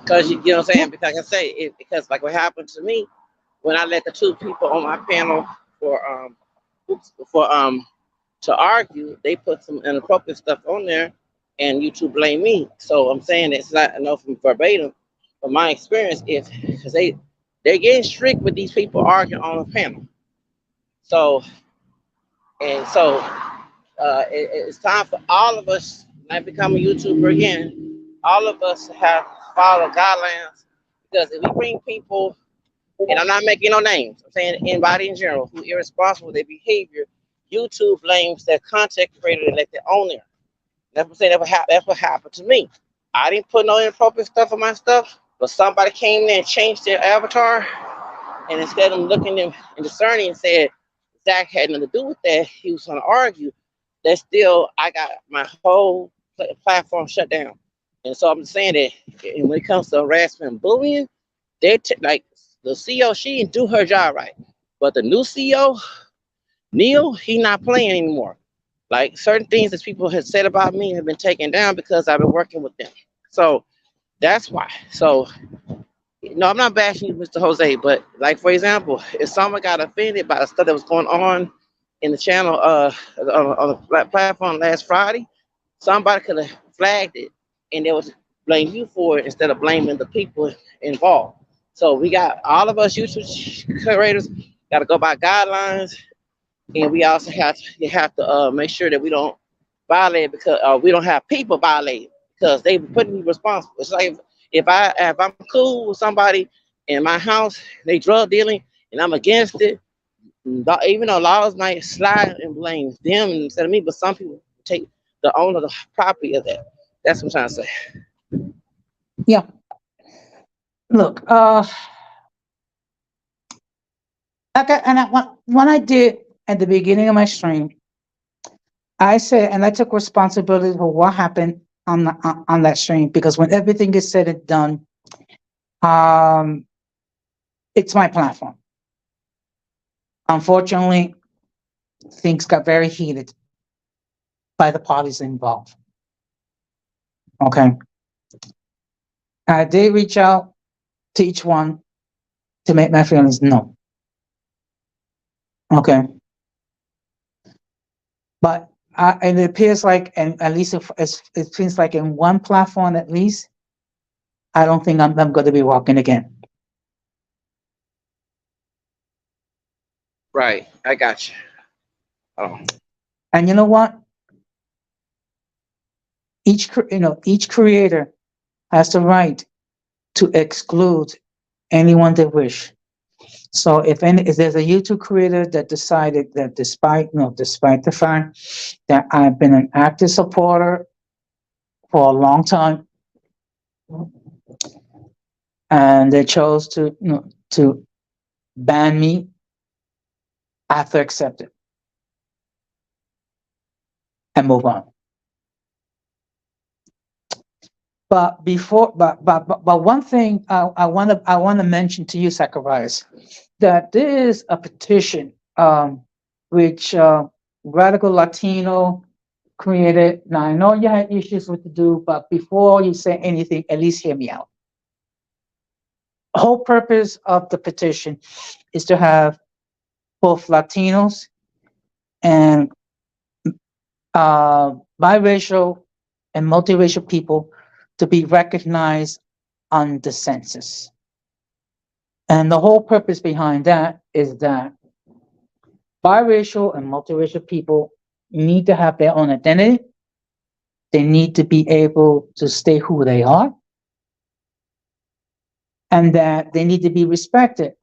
Because you know what I'm Yeah. saying? Because like I say, because like what happened to me when I let the two people on my panel for to argue, they put some inappropriate stuff on there, and YouTube blame me. So I'm saying it's not enough from verbatim, but my experience is because they're getting strict with these people arguing on the panel. So so it's time for all of us, when I become a YouTuber again, all of us have to follow guidelines because if we bring people, and I'm not making no names, I'm saying anybody in general who irresponsible with their behavior, YouTube blames their content creator and let their own there. That's what I'm saying. That's what happened to me. I didn't put no inappropriate stuff on my stuff, but somebody came in and changed their avatar, and instead of looking them and discerning and said Zach had nothing to do with that, he was going to argue. That still, I got my whole platform shut down. And so I'm saying that when it comes to harassment and bullying, like the CEO, she didn't do her job right. But the new CEO, Neil, he not playing anymore. Like certain things that people had said about me have been taken down because I've been working with them. So that's why. So no, I'm not bashing you, Mr. Jose, but like for example, if someone got offended by the stuff that was going on in the channel on the platform last Friday, somebody could have flagged it and they would blame you for it instead of blaming the people involved. So we got all of us YouTube creators got to go by guidelines, and we also have to make sure that we don't violate because we don't have people violate because they putting me responsible. It's like if I'm cool with somebody in my house, they drug dealing, and I'm against it, even though laws might slide and blame them instead of me, but some people take the owner of the property of that. That's what I'm trying to say. Yeah. Look. When I did at the beginning of my stream, I said, and I took responsibility for what happened on that stream because when everything is said and done, um, it's my platform. Unfortunately, things got very heated by the parties involved. Okay, I did reach out to each one to make my feelings known. Okay, but and it appears like, and at least it seems like in one platform at least, I don't think I'm going to be walking again. Right, I got you. Oh, And you know what? Each creator has the right to exclude anyone they wish. So if there's a YouTube creator that decided that despite the fact that I've been an active supporter for a long time, and they chose to, to ban me, I have to accept it and move on. But one thing I want to mention to you, Zacharias, that there is a petition which Radical Latino created. Now I know you had issues with the do, but before you say anything, at least hear me out. The whole purpose of the petition is to have both Latinos and biracial and multiracial people to be recognized on the census. And the whole purpose behind that is that biracial and multiracial people need to have their own identity. They need to be able to stay who they are. And that they need to be respected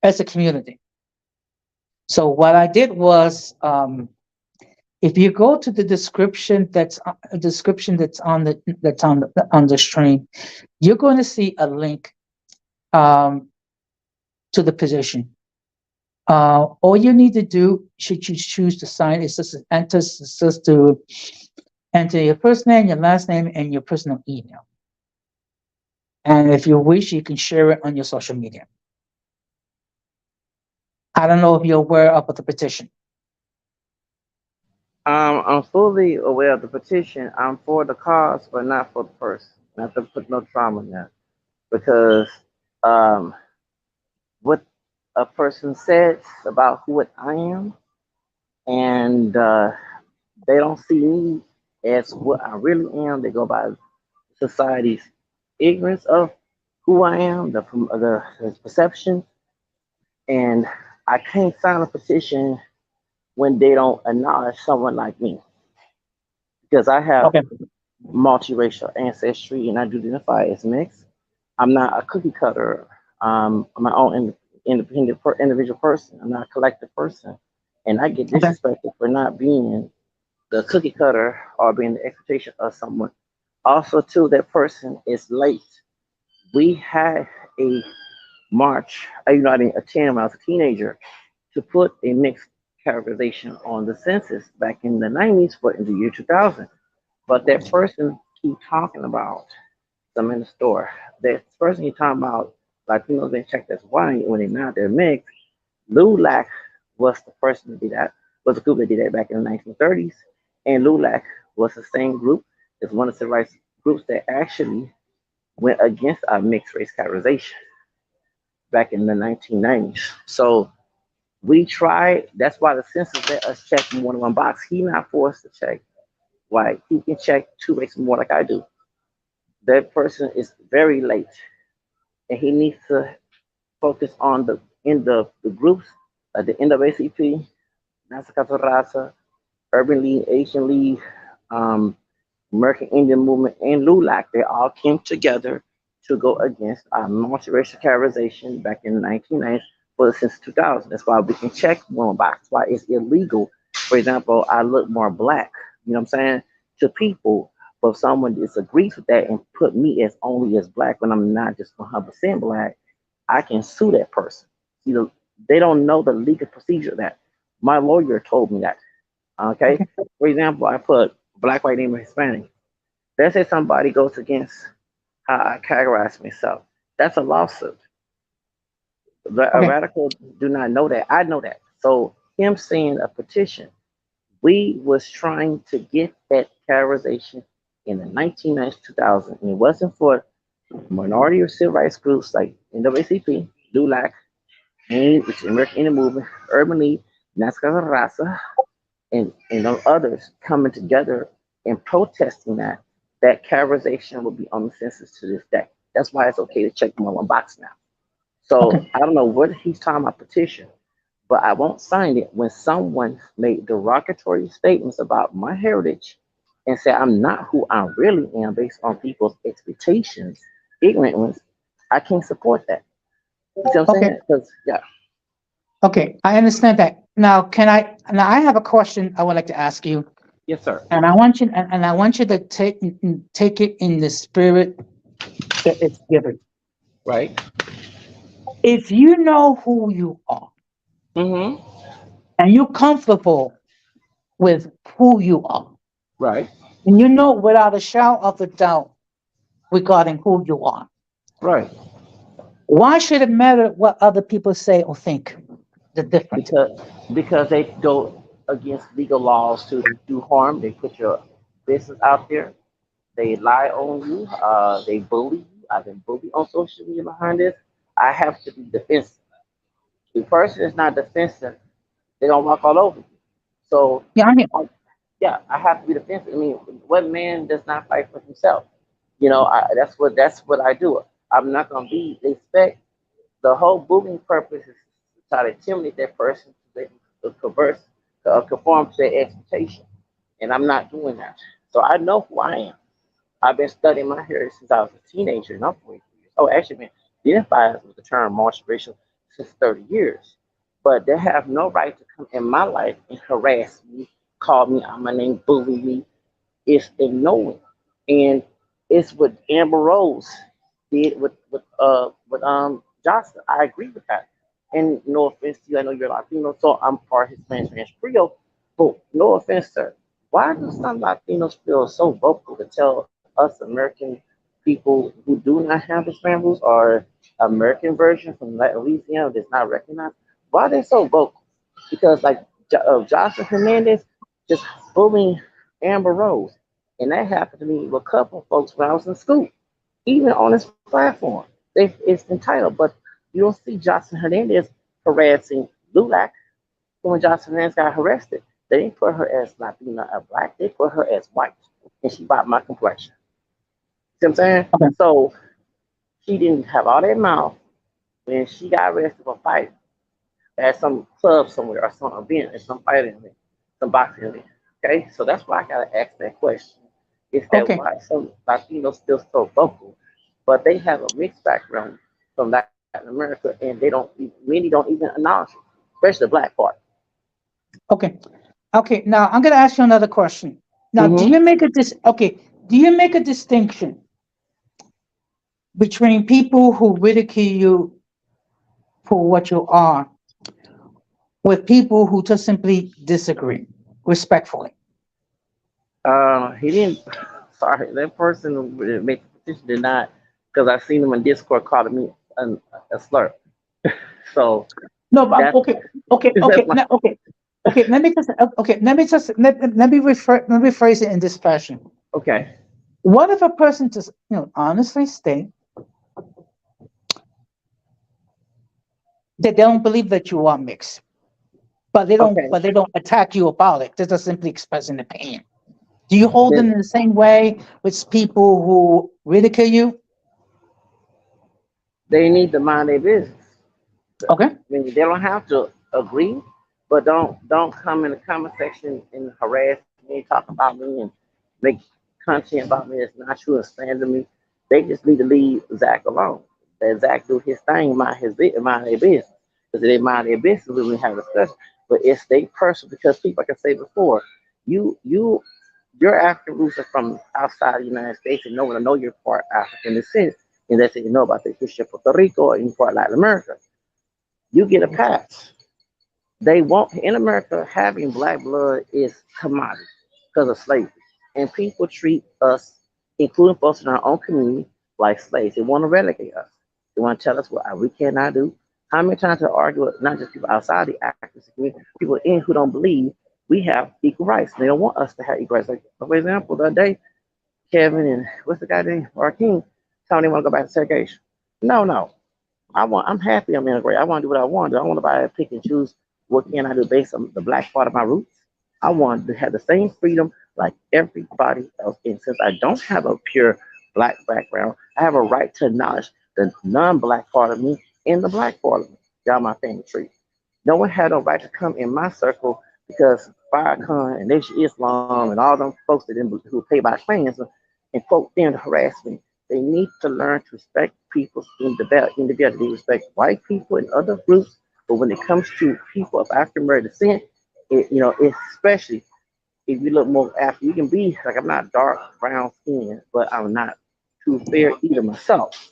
as a community. So what I did was, if you go to the description that's on the stream, you're going to see a link to the petition. All you need to do, should you choose to sign, is just to enter your first name, your last name, and your personal email. And if you wish, you can share it on your social media. I don't know if you're aware of the petition. I'm fully aware of the petition. I'm for the cause, but not for the person. Not to put no trauma in that. Because what a person says about who I am, and they don't see me as what I really am. They go by society's ignorance of who I am, the perception. And I can't sign a petition when they don't acknowledge someone like me, because I have multiracial ancestry and I do identify as mixed. I'm not a cookie cutter. I'm my own independent individual person. I'm not a collective person, and I get disrespected for not being the cookie cutter or being the expectation of someone. Also, too, that person is late. We had a march. I didn't attend when I was a teenager, to put a mixed categorization on the census back in the 90s, but in the year 2000. But that person keep talking about them in the store. That person keep talking about Latinos being checked as white when they're not, they're mixed. LULAC was the person that did that, was a group that did that back in the 1930s. And LULAC was the same group as one of the civil rights groups that actually went against our mixed race categorization back in the 1990s. So we tried. That's why the census let us check more than one box. He not forced to check white. He can check two races more like I do. That person is very late, and he needs to focus on the groups, the NAACP, Nazi Casa Raza, Urban League, Asian League, American Indian Movement, and LULAC. They all came together to go against our multiracial categorization back in the 1990s for the census 2000. That's why we can check one box. That's why it's illegal. For example, I look more black, you know what I'm saying, to people. But if someone disagrees with that and put me as only as black when I'm not just 100% black, I can sue that person. They don't know the legal procedure of that. My lawyer told me that. Okay. For example, I put black, white, Native, Hispanic. Let's say somebody goes against how I categorize myself. That's a lawsuit. A radical do not know that. I know that. So him saying a petition, we was trying to get that categorization in the 1990s, 2000, and it wasn't for minority or civil rights groups like NAACP, LULAC, which is American Indian Movement, Urban League, Nazi Casa Raza, and others coming together and protesting that categorization will be on the census to this day. That's why it's okay to check more one box now. So I don't know what he's talking about petition, but I won't sign it when someone made derogatory statements about my heritage and say I'm not who I really am based on people's expectations, ignorant ones. I can't support that. You see what I'm saying? Because Okay, I understand that. Now, I have a question I would like to ask you. Yes, sir. And I want you to take it in the spirit that it's given. Right. If you know who you are Mm-hmm. and you're comfortable with who you are, Right. and you know without a shadow of a doubt regarding who you are, Right. why should it matter what other people say or think? The difference. Because they go against legal laws to do harm. They put your business out there. They lie on you. They bully you. I've been bullied on social media behind this. I have to be defensive. The person is not defensive, they don't walk all over you. So, Yeah, I mean, yeah, I have to be defensive. I mean, what man does not fight for himself? You know, that's what I do. I'm not gonna be expect the whole bullying purpose is to try to intimidate that person to converse, conform to their expectation, and I'm not doing that. So I know who I am. I've been studying my hair since I was a teenager, and I'm 43 years old. Actually, been identified with the term multiracial since 30 years. But they have no right to come in my life and harass me, call me out my name, bully me. It's ignoring. And it's what Amber Rose did with Johnson. I agree with that. And no offense to you, I know you're Latino, so I'm part Hispanic Spanish Creole. But no offense, sir. Why do some Latinos feel so vocal to tell us American people who do not have Hispanic roots or American version from Louisiana that's not recognized? Why are they so vocal? Because like Jocelyn Hernandez just bullying Amber Rose, and that happened to me with a couple of folks when I was in school, even on this platform. It's entitled, but you don't see Jocelyn Hernandez harassing Lulac. When Jocelyn Hernandez got arrested, they didn't put her as Latina or black, they put her as white, and she bought my complexion. See what I'm saying? okay, So she didn't have all that mouth when she got arrested for fighting at some club somewhere or some event and some fighting event, some boxing event. Okay, so that's why I gotta ask that question. Is that okay, why some Latinos still so vocal, but they have a mixed background from Latin America and they don't many don't even acknowledge it, especially the black part. okay, okay. Now I'm gonna ask you another question. Now, do Mm-hmm. you make a okay? Do you make a distinction between people who ridicule you for what you are with people who just simply disagree respectfully? He didn't. Sorry, that person who made the petition did not, because I seen him in Discord calling me a slur. So No, but that's okay, okay, that's okay, my no, okay, okay. Let me rephrase it in this fashion. okay. What if a person just, honestly state that they don't believe that you are mixed, Okay. but they don't attack you about it. They're just simply expressing opinion. Do you hold them Then in the same way with people who ridicule you? they need to mind their business. I Okay, mean, they don't have to agree, but don't come in the comment section and harass me, talk about me, and make content about me that's not true and slander me. They just need to leave Zach alone. Let Zach do his thing, mind their business. Because if they mind their business, we would have a discussion. But it's they personal because people, like I said before, you you your African roots are from outside the United States, and no one to know you're part African descent, and that's it you know about the history of Puerto Rico or any part of Latin America. You get a pass. They won't in America having black blood is commodity because of slavery. And people treat us, including folks in our own community, like slaves. They want to relegate us. They want to tell us what we cannot do. How many times I argue with not just people outside the activist community, people in who don't believe we have equal rights. They don't want us to have equal rights. Like for example, the other day, Kevin and what's the guy name? King telling they want to go back to segregation. No. I'm happy I'm integrated. I want to do what I want to do. I want to buy pick and choose what can I do based on the black part of my roots. I want to have the same freedom like everybody else. And since I don't have a pure black background, I have a right to acknowledge the non-black part of me and the black part of me. Y'all my family tree. No one had no right to come in my circle because Farrakhan and Nation Islam and all them folks who pay by clans and quote them to harass me. They need to learn to respect people's individuality. They respect white people and other groups, but when it comes to people of African American descent, especially if you look more after, you can be like I'm not dark brown skin, but I'm not too fair either myself.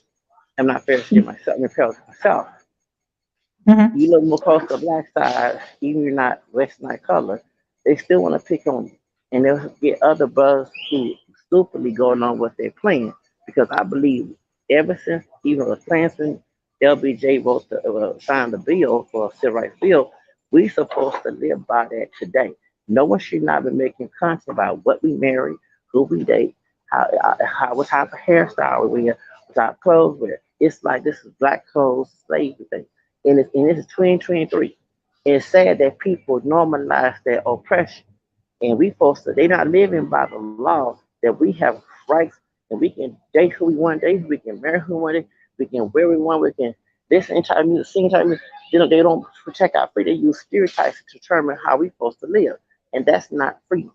I'm not fair to say myself, myself. Mhm. You look more across the black side, even if you're not Western color, they still want to pick on you. And they'll get other brothers who stupidly going on what they're playing. Because I believe ever since even the Clancy, LBJ wrote signed the bill for a civil rights bill, we supposed to live by that today. No one should not be making content about what we marry, who we date, what type of hairstyle we wear, what type of clothes we wear. It's like this is black clothes slavery thing and it's 2023. And it's sad that people normalize their oppression, and we supposed to they're not living by the law that we have rights and we can date who we want to date, we can marry who we want to, we can wear we want, we can listen to music, sing to music. They don't protect our freedom. They use stereotypes to determine how we supposed to live, and that's not free.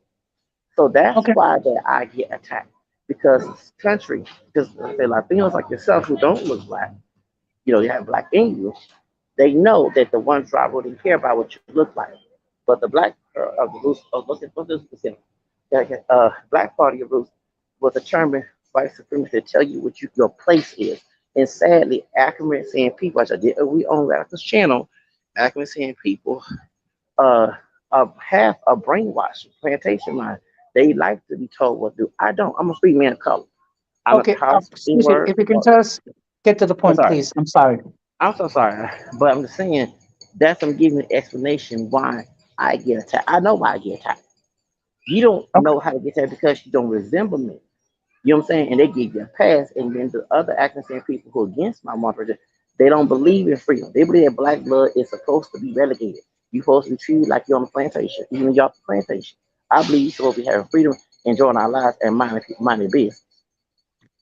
So that's Okay. why that I get attacked because this country, because they Latinos like yourself who don't look black, you have black in you, they know that the one tribe wouldn't care about what you look like. But the black of the roots of black party of roots will determine white supremacy to tell you what your place is. And sadly, accuracy people, as I did, we own Radical's channel, accuracy people uh, have a brainwash plantation mind. They like to be told what to do. I don't. I'm a free man of color. I'm a Okay. college Excuse me. word. If you can tell us, get to the I'm point, sorry. please. I'm sorry. I'm so sorry, but I'm just saying that's I'm giving an explanation why I get attacked. I know why I get attacked. You don't Okay. know how to get attacked because you don't resemble me. You know what I'm saying? And they give you a pass, and then the other accent people who are against my mother, they don't believe in freedom. They believe that black blood is supposed to be relegated. You're supposed to be treated like you're on the plantation, even you're off the plantation. I believe you're supposed to be having freedom, enjoying our lives, and minding business.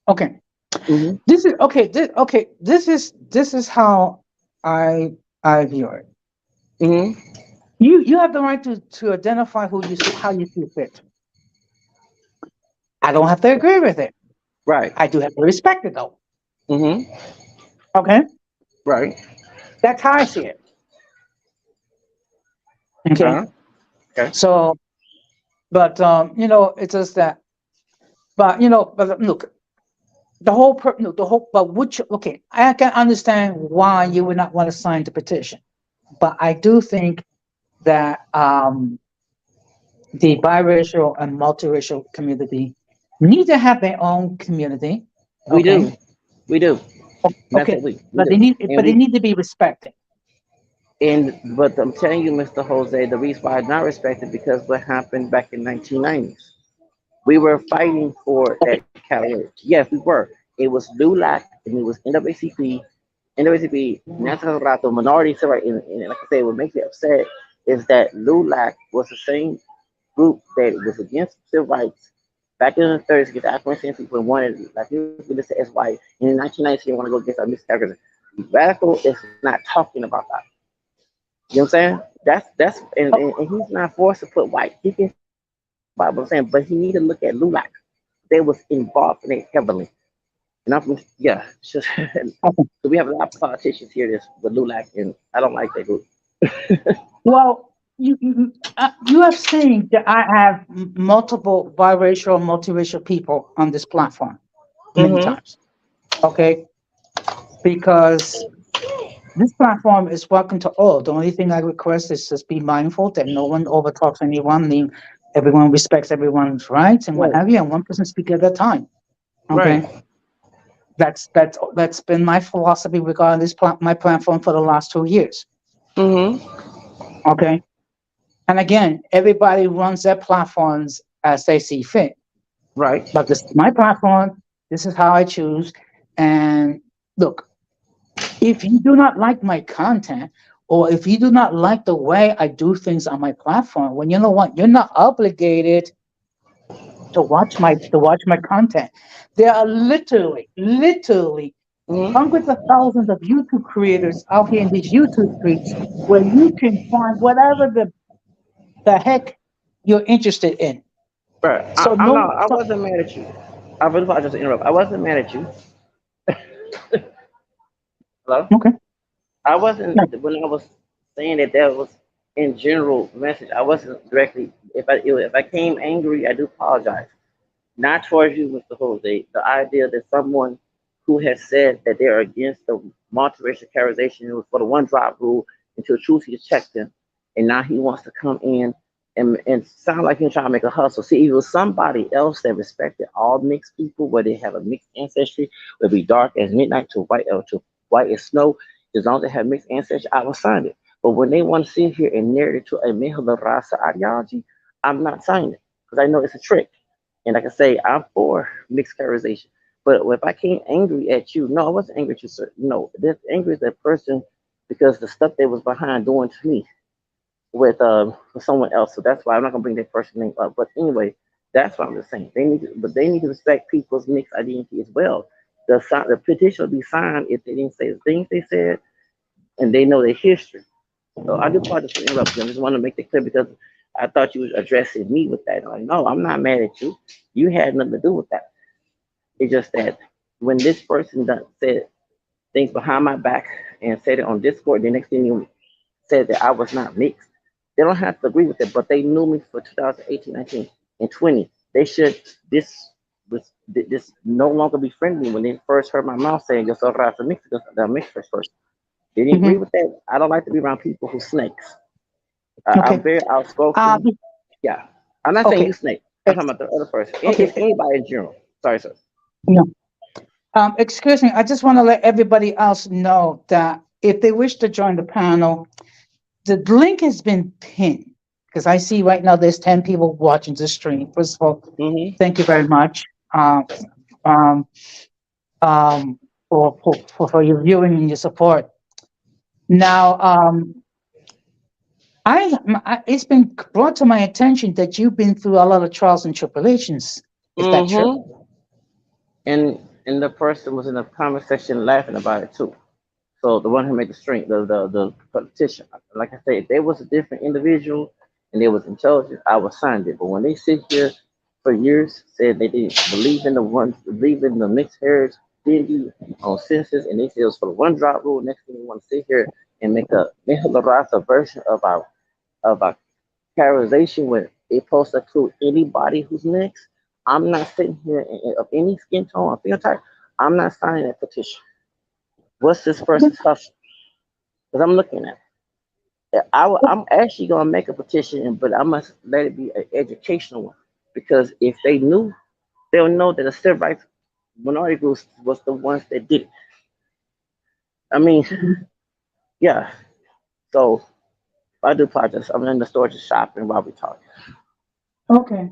Okay. Mm-hmm. This is okay. This is how I view it. Mm-hmm. You have the right to identify who you see how you see fit. I don't have to agree with it. Right. I do have to respect it though. Mm-hmm. Okay. Right. That's how I see it. Okay. Uh-huh. Okay. So, but it's just that. But look, the whole. But which? Okay, I can understand why you would not want to sign the petition, but I do think that the biracial and multiracial community need to have their own community. We Okay. do. We do. That's Okay. what we But they do. need, And but they we need to be respected. but I'm telling you, Mr. Jose, the reason why I'm not respected because what happened back in 1990s. We were fighting for Okay. that category. Yes, we were. It was LULAC and it was NAACP, NAACP, National Rato, Minority Civil Rights, and like I say, what makes me upset is that LULAC was the same group that was against civil rights back in the 30s against African people and wanted like you be listed as white. And in 1990s, they want to go against our miscarriages. Radical is not talking about that. You know what I'm saying? That's and he's not forced to put white. He can but I'm saying, but he need to look at LULAC. They was involved in it heavily. And I'm yeah, it's just, so we have a lot of politicians here that's with LULAC, and I don't like that group. Well, you have seen that I have multiple biracial, multiracial people on this platform many Mm-hmm. times. Okay, because this platform is welcome to all. The only thing I request is just be mindful that no one overtalks anyone. Everyone respects everyone's rights and what Right. have you, and one person speak at a time. Right. Okay, that's been my philosophy regarding my platform for the last 2 years. Mm-hmm. Okay, and again, everybody runs their platforms as they see fit. Right. But this is my platform. This is how I choose. And look, if you do not like my content, or if you do not like the way I do things on my platform, well, you know what? You're not obligated to watch my content. There are literally Mm-hmm. hundreds of thousands of YouTube creators out here in these YouTube streets where you can find whatever the heck you're interested in. Right. So I'm no, not. I so, wasn't mad at you. I really apologize to interrupt. I wasn't mad at you. Hello. okay. I wasn't when I was saying that was in general message. I wasn't directly. If I came angry, I do apologize. Not towards you, Mr. Jose. The idea that someone who has said that they are against the multiracial characterization. It was for the one drop rule until Truth has checked him, and now he wants to come in and sound like he's trying to make a hustle. See, if it was somebody else that respected all mixed people, where they have a mixed ancestry, whether it be dark as midnight to white as snow, as long as they have mixed ancestry, I will sign it. But when they want to sit here and narrate it to a Mejla Rasa ideology, I'm not signing it because I know it's a trick. And like I say, I'm for mixed characterization. But if I came angry at you, no, I wasn't angry at you, sir. No, this angry at that person because the stuff they was behind doing to me with someone else. So that's why I'm not gonna bring that person name up. But anyway, that's what I'm just saying. They need to respect people's mixed identity as well. The petition will be signed if they didn't say the things they said and they know their history. So I do apologize for interrupting. I just want to make that clear because I thought you was addressing me with that. I'm like, no, I'm not mad at you. You had nothing to do with that. It's just that when this person done said things behind my back and said it on Discord, the next thing you said that I was not mixed. They don't have to agree with it, but they knew me for 2018, 19, and 20. They should this no longer be friendly when they first heard my mouth saying you're so right for mixed because the mixed person. They didn't agree Mhm. with that. I don't like to be around people who snakes. I'm Okay. very Um, outspoken. Yeah. I'm not saying okay. you snake. I'm Ex- talking about the other person. Okay. Anybody in general. Sorry, sir. No. Excuse me. I just want to let everybody else know that if they wish to join the panel, the link has been pinned because I see right now there's 10 people watching the stream. First of all, Mm-hmm. thank you very much um, um, for your viewing and your support. Now, it's been brought to my attention that you've been through a lot of trials and tribulations. Is that true? Mm-hmm. And the person was in the comment section laughing about it too. So the one who made the string, the politician, like I said, if they was a different individual and they was intelligent, I would sign it. But when they sit here for years, said they didn't believe in the mixed heritage theory on census, and they said it was for the one drop rule. Next thing they want to sit here and make a Rasa version of our characterization where it supposed to include anybody who's mixed. I'm not sitting here of any skin tone or phenotype. I'm not signing that petition. What's this person's hustle? Because I'm looking at it. I'm actually going to make a petition, but I must let it be an educational one. Because if they knew, they'll know that the civil rights minority groups was the ones that did it. I mean, Mhm. yeah. So I do apologize. I'm in the store just shopping while we talk. Okay.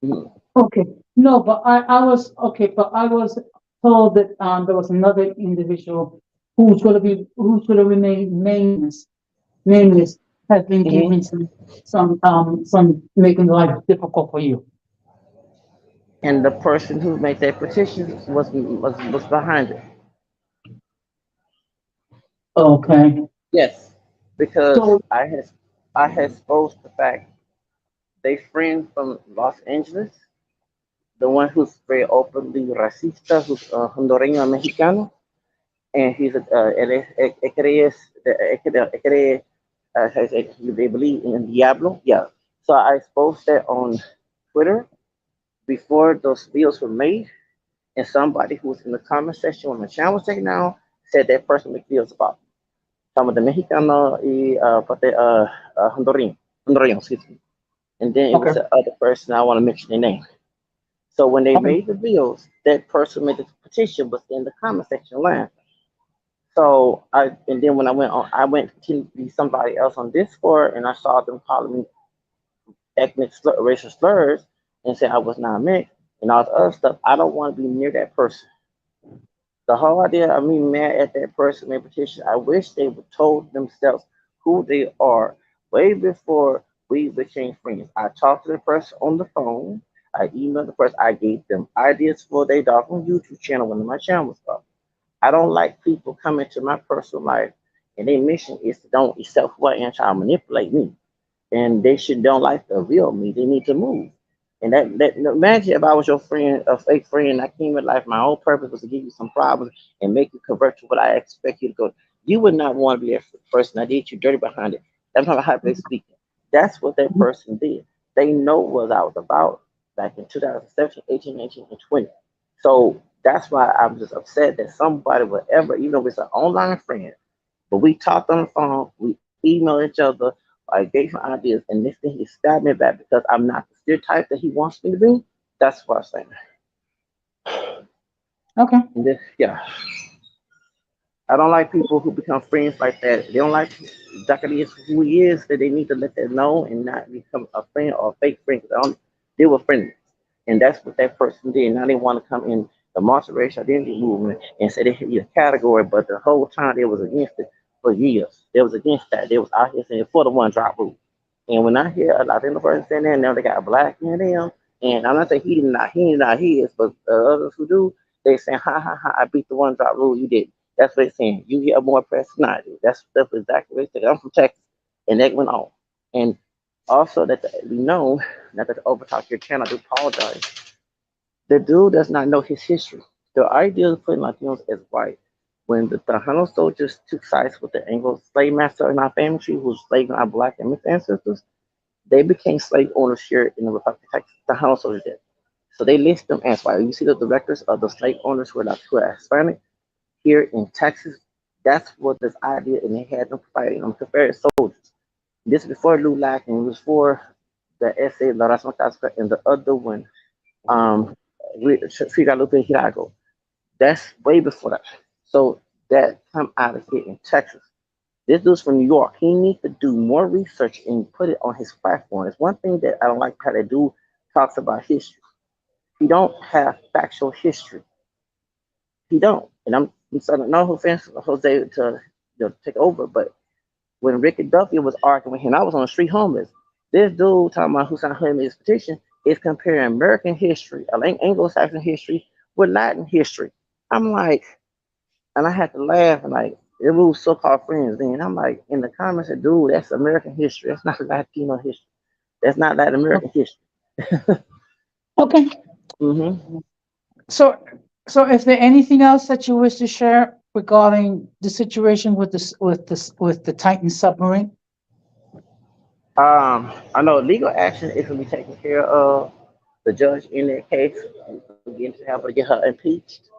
Mhm. Okay. No, but I was okay, but I was told that there was another individual who's gonna remain nameless has been giving Mhm. some making life difficult for you. And the person who made that petition was behind it. Okay. Yes, because So I had exposed the fact they friend from Los Angeles, the one who's very openly racista, who's Hondureño Mexicano, and he's they believe in Diablo. Yeah. So I exposed that on Twitter before those videos were made, and somebody who was in the comment section when the channel was taken down said that person make videos about. Some of the Mexicano y Hondureño, excuse me. And then it was okay. the other person, I want to mention their name. So when they Okay. made the bills, that person made the petition was in the comment section line. So and then when I went to be somebody else on Discord, and I saw them calling me racial slurs and said I was not mixed and all the other stuff. I don't want to be near that person. The whole idea of me mad at that person made petition. I wish they would told themselves who they are way before we became friends. I talked to the person on the phone. I emailed the person. I gave them ideas for their dog on YouTube channel when my channel was up. I don't like people coming to my personal life and their mission is to don't accept who I am, try to manipulate me. And they should don't like the real me. They need to move. And that imagine if I was your friend, a fake friend, I came in life, my whole purpose was to give you some problems and make you convert to what I expect you to go. You would not want to be that person. I did you dirty behind it. That's not how they speak. That's what that person did. They know what I was about back in 2017, 18, 19, and 20. So That's why I'm just upset that somebody would ever, even though it's an online friend, but we talked on the phone, we email each other, I gave him ideas, and this thing he stabbed me back because I'm not the stereotype that he wants me to be. That's what I'm saying. Okay. And this, yeah, I don't like people who become friends like that. They don't like Zachary is who he is, that they need to let that know and not become a friend or a fake friend. 'Cause I don't, they were friends. And that's what that person did. Now they want to come in the multiracial identity movement and say they hit a category, but the whole time they was against it for years. They was against that. They was out here saying for the one drop rule. And when I hear a lot of the person saying that, now they got black in them. And I'm not saying he not his, but others who do, they saying, ha ha ha, I beat the one drop rule, you did. That's what they're saying. You get more press than I do. That's exactly what they said. I'm from Texas. And that went on. And also that we know, not that to overtalk your channel, I do apologize. The dude does not know his history. The idea of putting Latinos as white, when the Tejano soldiers took sides with the Anglo slave master in our family tree, who was enslaving our black and mixed ancestors, they became slave owners here in the Republic of Texas. The Tejano soldiers did. So they list them as white. You see the records of the slave owners who are Hispanic here in Texas. That's what this idea, and they had them fighting them Confederate soldiers. This before Lou Lack, and it was for the essay La Raza Matasca, and the other one, um, Frida Lupe Hidalgo. That's way before that. So that come out of here in Texas. This dude's from New York. He needs to do more research and put it on his platform. It's one thing that I don't like how they do talks about history. He don't have factual history. He don't. And I'm starting to know who fans Jose to take over, but when Ricky Duffy was arguing with him, I was on the street homeless. This dude talking about who signed his petition is comparing American history, Anglo-Saxon history, with Latin history. I'm like, and I had to laugh and like, it was so-called friends then. I'm like, in the comments, I said, dude, that's American history. That's not Latino history. That's not Latin American history. Okay. Mm-hmm. So, is there anything else that you wish to share regarding the situation with the Titan submarine? I know legal action is going to be taken care of. The judge in that case begin to have to get her impeached.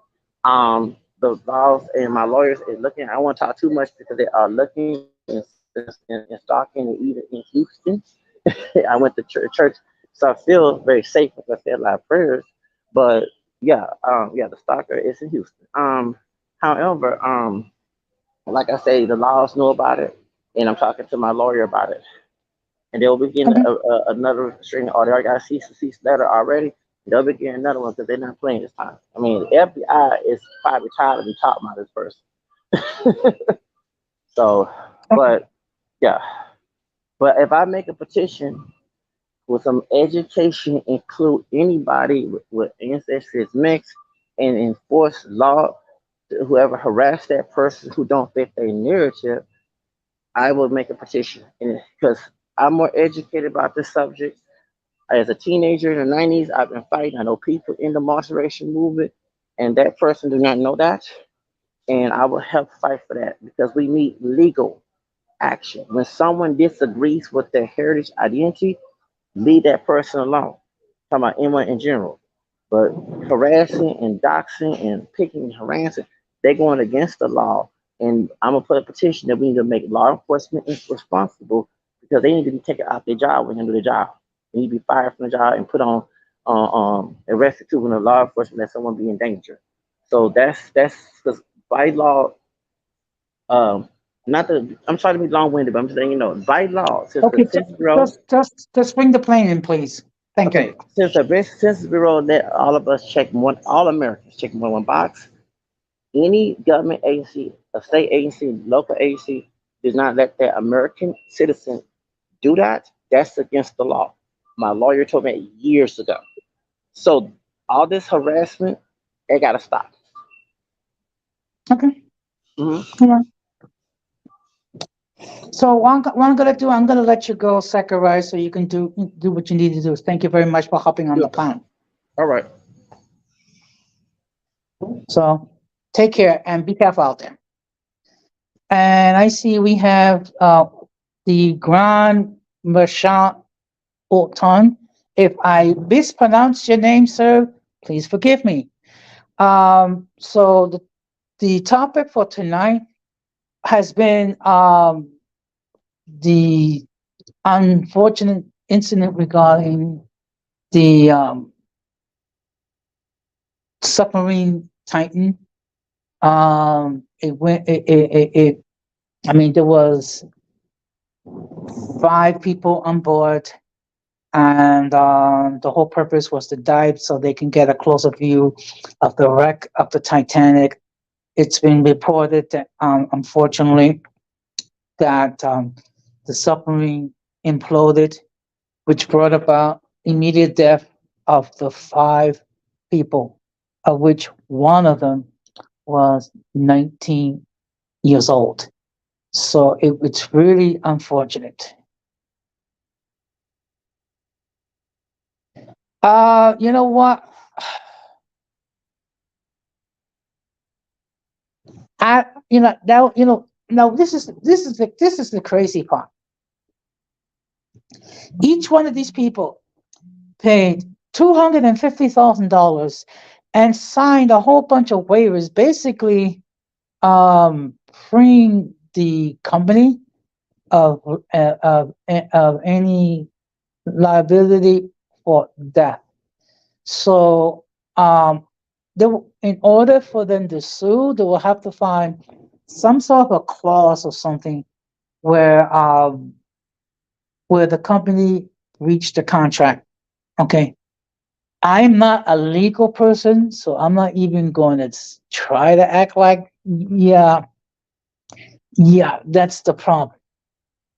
The laws and my lawyers is looking. I won't talk too much because they are looking in Stockton and even in Houston. I went to church, so I feel very safe because I said a lot of prayers. But yeah, the stalker is in Houston. However, like I say, the laws know about it, and I'm talking to my lawyer about it, and they'll be getting Okay. another restraining order. I got a cease letter already. They'll be getting another one because they're not playing this time. I mean, the FBI is probably tired of me talking about this person. So, but yeah, but if I make a petition with some education, include anybody with ancestry mixed, and enforce law to whoever harass that person who don't fit their narrative, I will make a petition. And because I'm more educated about this subject. As a teenager in the 90s, I've been fighting. I know people in the incarceration movement, and that person do not know that. And I will help fight for that because we need legal action. When someone disagrees with their heritage identity, leave that person alone. Talking about anyone in general. But harassing and doxing and picking and harassing, they're going against the law. And I'm gonna put a petition that we need to make law enforcement responsible because they need to be taken out their job when they do their job. They need to be fired from the job and put on arrested too when the law enforcement let someone be in danger. So that's because by law, not that I'm trying to be long-winded, but I'm just letting you know, by law, since Okay. the Census Bureau, Just bring the plane in, please. Thank okay, you. since the Census Bureau let all of us check all Americans check one box, any government agency, a state agency, local agency, does not let their American citizen do that. That's against the law. My lawyer told me years ago. So all this harassment, it got to stop. Okay. Mm-hmm. All right. So what I'm gonna do, I'm gonna let you go, Zachariah, so you can do what you need to do. Thank you very much for hopping on the panel. All right. So take care and be careful out there. And I see we have the Grand Marchand Auton. If I mispronounce your name, sir, please forgive me. So the topic for tonight has been the unfortunate incident regarding the submarine Titan. It went. I mean, there was 5 people on board, and the whole purpose was to dive so they can get a closer view of the wreck of the Titanic. It's been reported that, unfortunately, that the submarine imploded, which brought about immediate death of the 5 people, of which one of them was 19 years old. So it's really unfortunate. You know what? Now this is the crazy part. Each one of these people paid $250,000 and signed a whole bunch of waivers, basically freeing the company of any liability for death. So in order for them to sue, they will have to find some sort of a clause or something where the company reached the contract. Okay. I'm not a legal person, so I'm not even going to try to act like, yeah, that's the problem.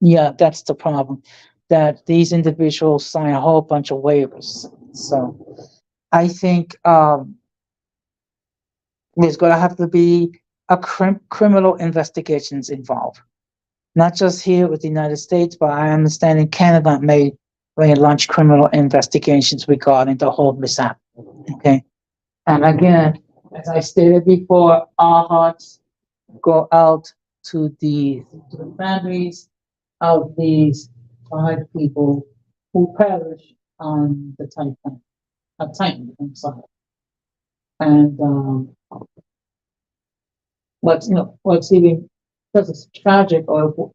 Yeah, that's the problem, that these individuals sign a whole bunch of waivers. So I think there's going to have to be a criminal investigations involved, not just here with the United States, but I understand in Canada may launch criminal investigations regarding the whole mishap. Okay, and again, as I stated before, our hearts go out to the families of these 5 people who perished on the Titan. I'm sorry. And what's even because it's tragic, or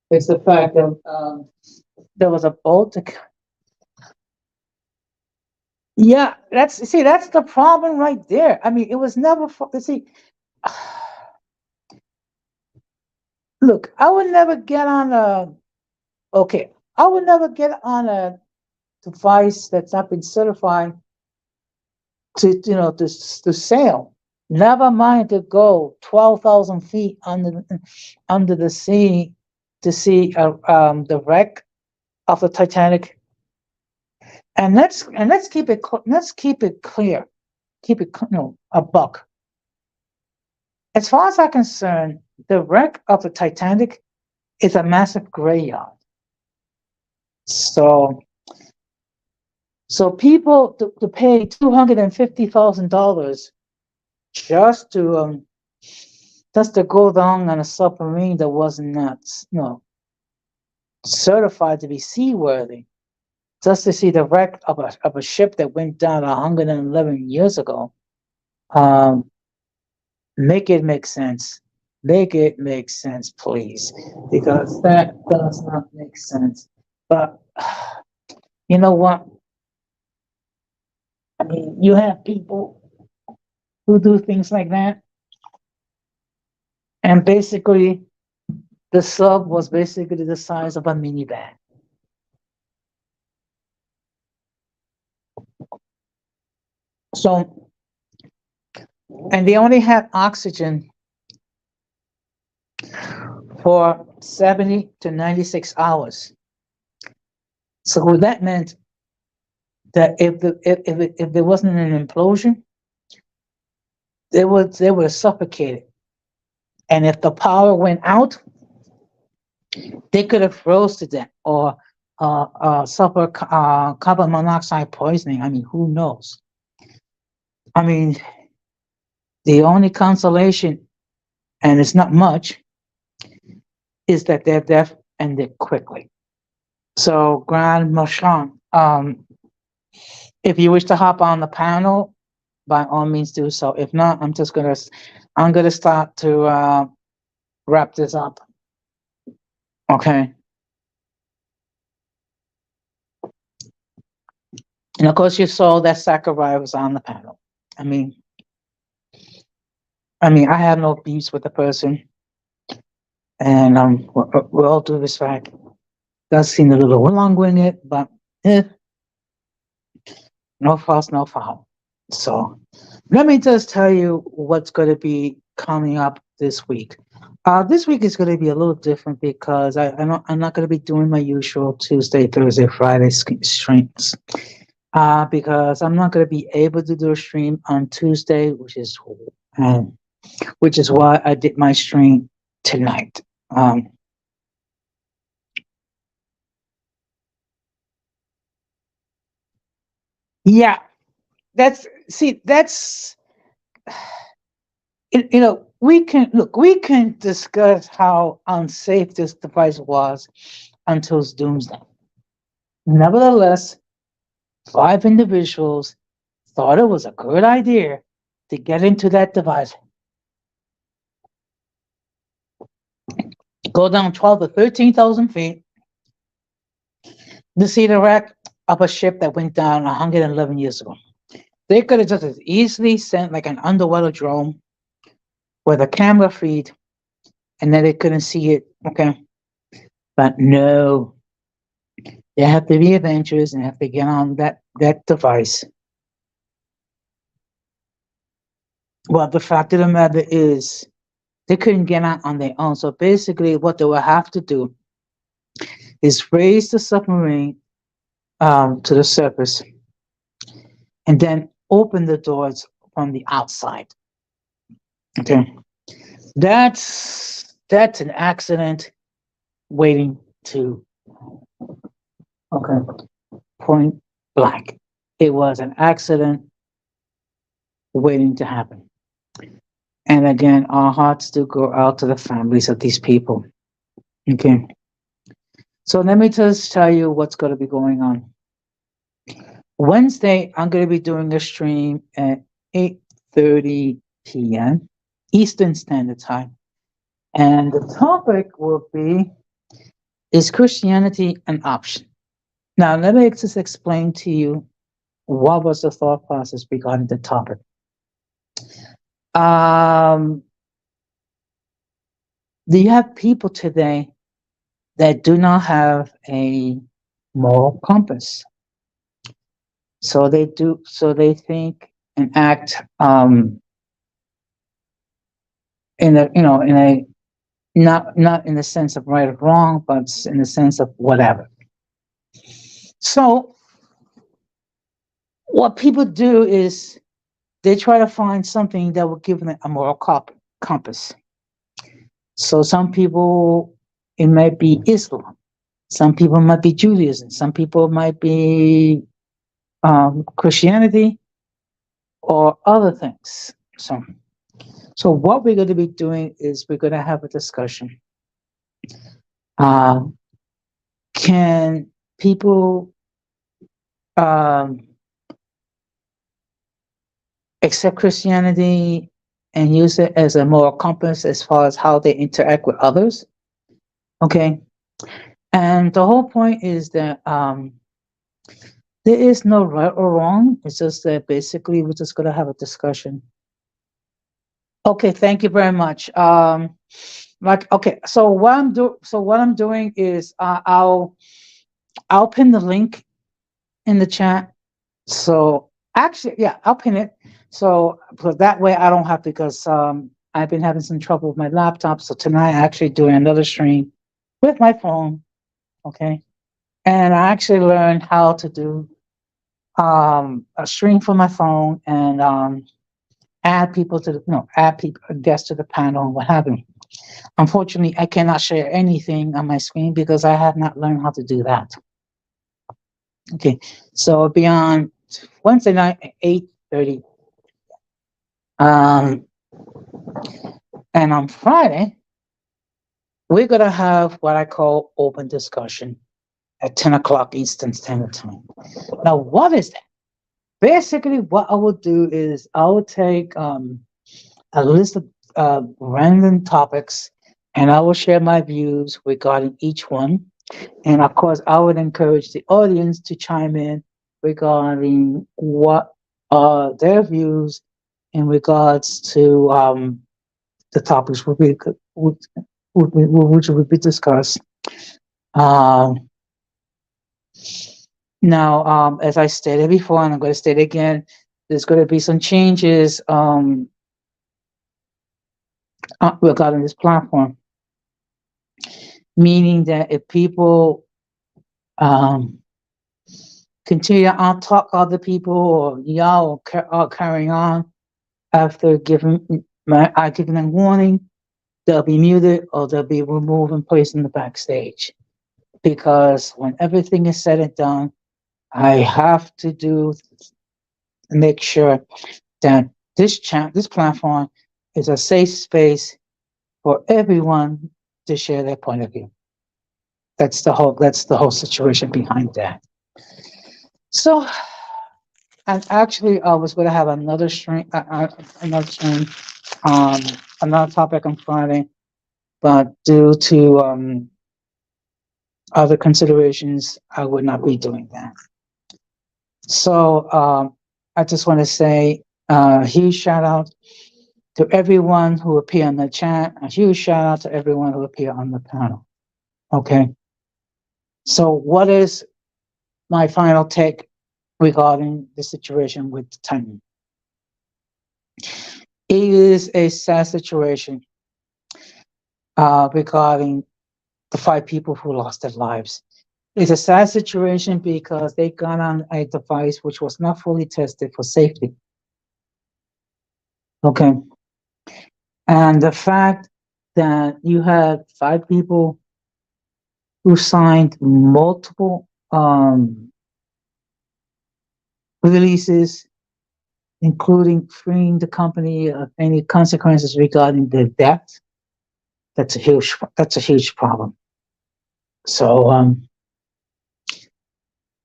it's the fact that there was a boat. Yeah, that's the problem right there. I mean, it was never look, I would never get on a device that's not been certified to sail. Never mind to go 12,000 feet under the sea to see the wreck of the Titanic. And let's keep it clear, keep it a buck. As far as I'm concerned, the wreck of the Titanic is a massive graveyard. So people to pay $250,000 just to go down on a submarine that was not certified to be seaworthy, just to see the wreck of a ship that went down 111 years ago. Make it make sense. Make it make sense, please, because that does not make sense. But you know what? I mean, you have people who do things like that, and basically, the sub was basically the size of a minivan. So, and they only had oxygen for 70 to 96 hours. So that meant that if there wasn't an implosion, they were suffocated. And if the power went out, they could have froze to death or suffer carbon monoxide poisoning. I mean, who knows? I mean, the only consolation, and it's not much, is that their death ended quickly. So, Grand Marchand, if you wish to hop on the panel, by all means do so. If not, I'm gonna start to wrap this up. Okay. And of course, you saw that Sakurai was on the panel. I mean, I have no beefs with the person, and with all due respect, does seem a little long-winded, but eh, no fuss, no foul. So, let me just tell you what's going to be coming up this week. This week is going to be a little different because I'm not going to be doing my usual Tuesday, Thursday, Friday streams. Because I'm not going to be able to do a stream on Tuesday, which is why I did my stream tonight. Yeah, that's we can discuss how unsafe this device was until it's doomsday. Nevertheless, 5 individuals thought it was a good idea to get into that device. Go down 12 to 13,000 feet to see the wreck of a ship that went down 111 years ago. They could have just as easily sent like an underwater drone with a camera feed, and then they couldn't see it. Okay, but no, they have to be adventurous and have to get on that device. Well, the fact of the matter is, they couldn't get out on their own. So basically, what they will have to do is raise the submarine to the surface, and then open the doors from the outside. Okay, that's an accident waiting to. Okay, point blank, it was an accident waiting to happen. And again, our hearts do go out to the families of these people. Okay. So let me just tell you what's going to be going on. Wednesday, I'm going to be doing a stream at 8:30 p.m. Eastern Standard Time. And the topic will be, is Christianity an option? Now, let me just explain to you what was the thought process regarding the topic. Do you have people today that do not have a moral compass? So they think and act in a not in the sense of right or wrong, but in the sense of whatever. So what people do is they try to find something that will give them a moral compass. So some people, it might be Islam. Some people might be Judaism. Some people might be Christianity or other things. So what we're going to be doing is we're going to have a discussion. Can people accept Christianity and use it as a moral compass as far as how they interact with others? Okay. And the whole point is that there is no right or wrong. It's just that basically we're just going to have a discussion. Okay, thank you very much. Okay, so what I'm doing is I'll pin the link in the chat. So actually, yeah, I'll pin it. So that way I don't have to, because I've been having some trouble with my laptop. So tonight I actually doing another stream with my phone. Okay. And I actually learned how to do a stream from my phone and add people to guests to the panel and what have you. Unfortunately, I cannot share anything on my screen because I have not learned how to do that. Okay, so it'll be on Wednesday night at 8:30. And on Friday, we're gonna have what I call open discussion at 10 o'clock Eastern Standard Time. Now, what is that? basically what I will do is I will take a list of random topics, and I will share my views regarding each one. And of course, I would encourage the audience to chime in regarding what are their views in regards to the topics which will be discussed. Now, as I stated before, and I'm going to state again, there's going to be some changes regarding this platform, meaning that if people continue to out-talk other people or yell or carrying on after giving them warning, they'll be muted or they'll be removed and placed in the backstage. Because when everything is said and done, I have to make sure that this platform is a safe space for everyone to share their point of view. That's the whole situation behind that. So, and actually, I was going to have another topic on Friday, but due to other considerations, I would not be doing that. So, I just want to say a huge shout out to everyone who appeared on the chat. A huge shout out to everyone who appeared on the panel. Okay. So, what is my final take regarding the situation with Titan? It is a sad situation regarding the 5 people who lost their lives. It's a sad situation because they got on a device which was not fully tested for safety. Okay. And the fact that you had 5 people who signed multiple releases, including freeing the company of any consequences regarding their debt, that's a huge problem. So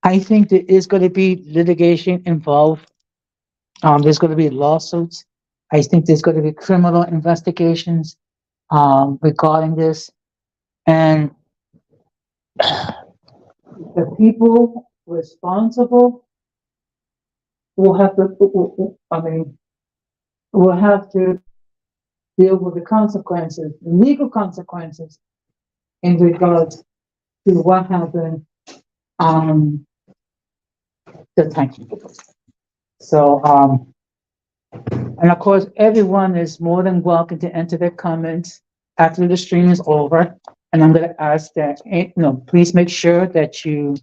I think there is going to be litigation involved. There's going to be lawsuits. I think there's going to be criminal investigations regarding this. And the people responsible will have to deal with the consequences, legal consequences, in regards to what happened the Titan people. So, and of course, everyone is more than welcome to enter their comments after the stream is over. And I'm going to ask that, please make sure that you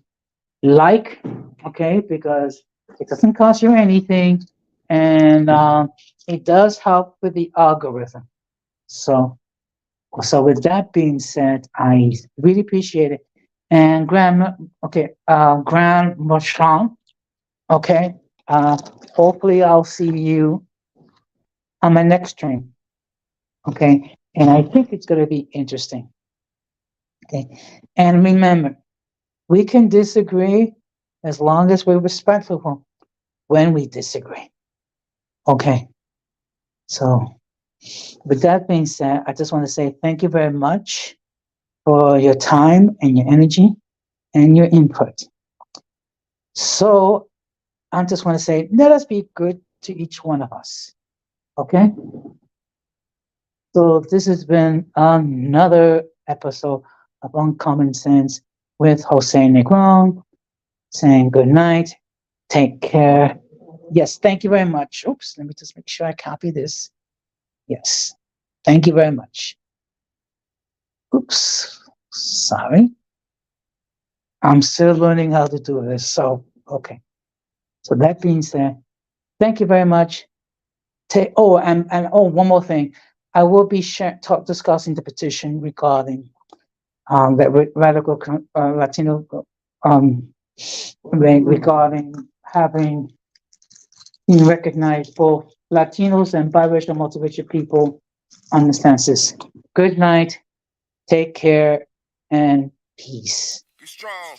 like, okay, because it doesn't cost you anything. And it does help with the algorithm. So with that being said, I really appreciate it. And Grand Marchand, okay, hopefully I'll see you on my next stream, okay? And I think it's going to be interesting, okay? And remember, we can disagree as long as we're respectful when we disagree, okay? So with that being said, I just want to say thank you very much for your time and your energy and your input. So I just want to say, let us be good to each one of us. Okay? So this has been another episode of Uncommon Sense with Jose Negron saying good night. Take care. Yes, thank you very much. Oops, let me just make sure I copy this. Yes, thank you very much. Oops, sorry. I'm still learning how to do this, so, okay. So that being said, thank you very much. One more thing. I will be discussing the petition regarding that radical Latino regarding having recognized both Latinos and biracial, multiracial people on the census. Good night. Take care and peace. Be strong.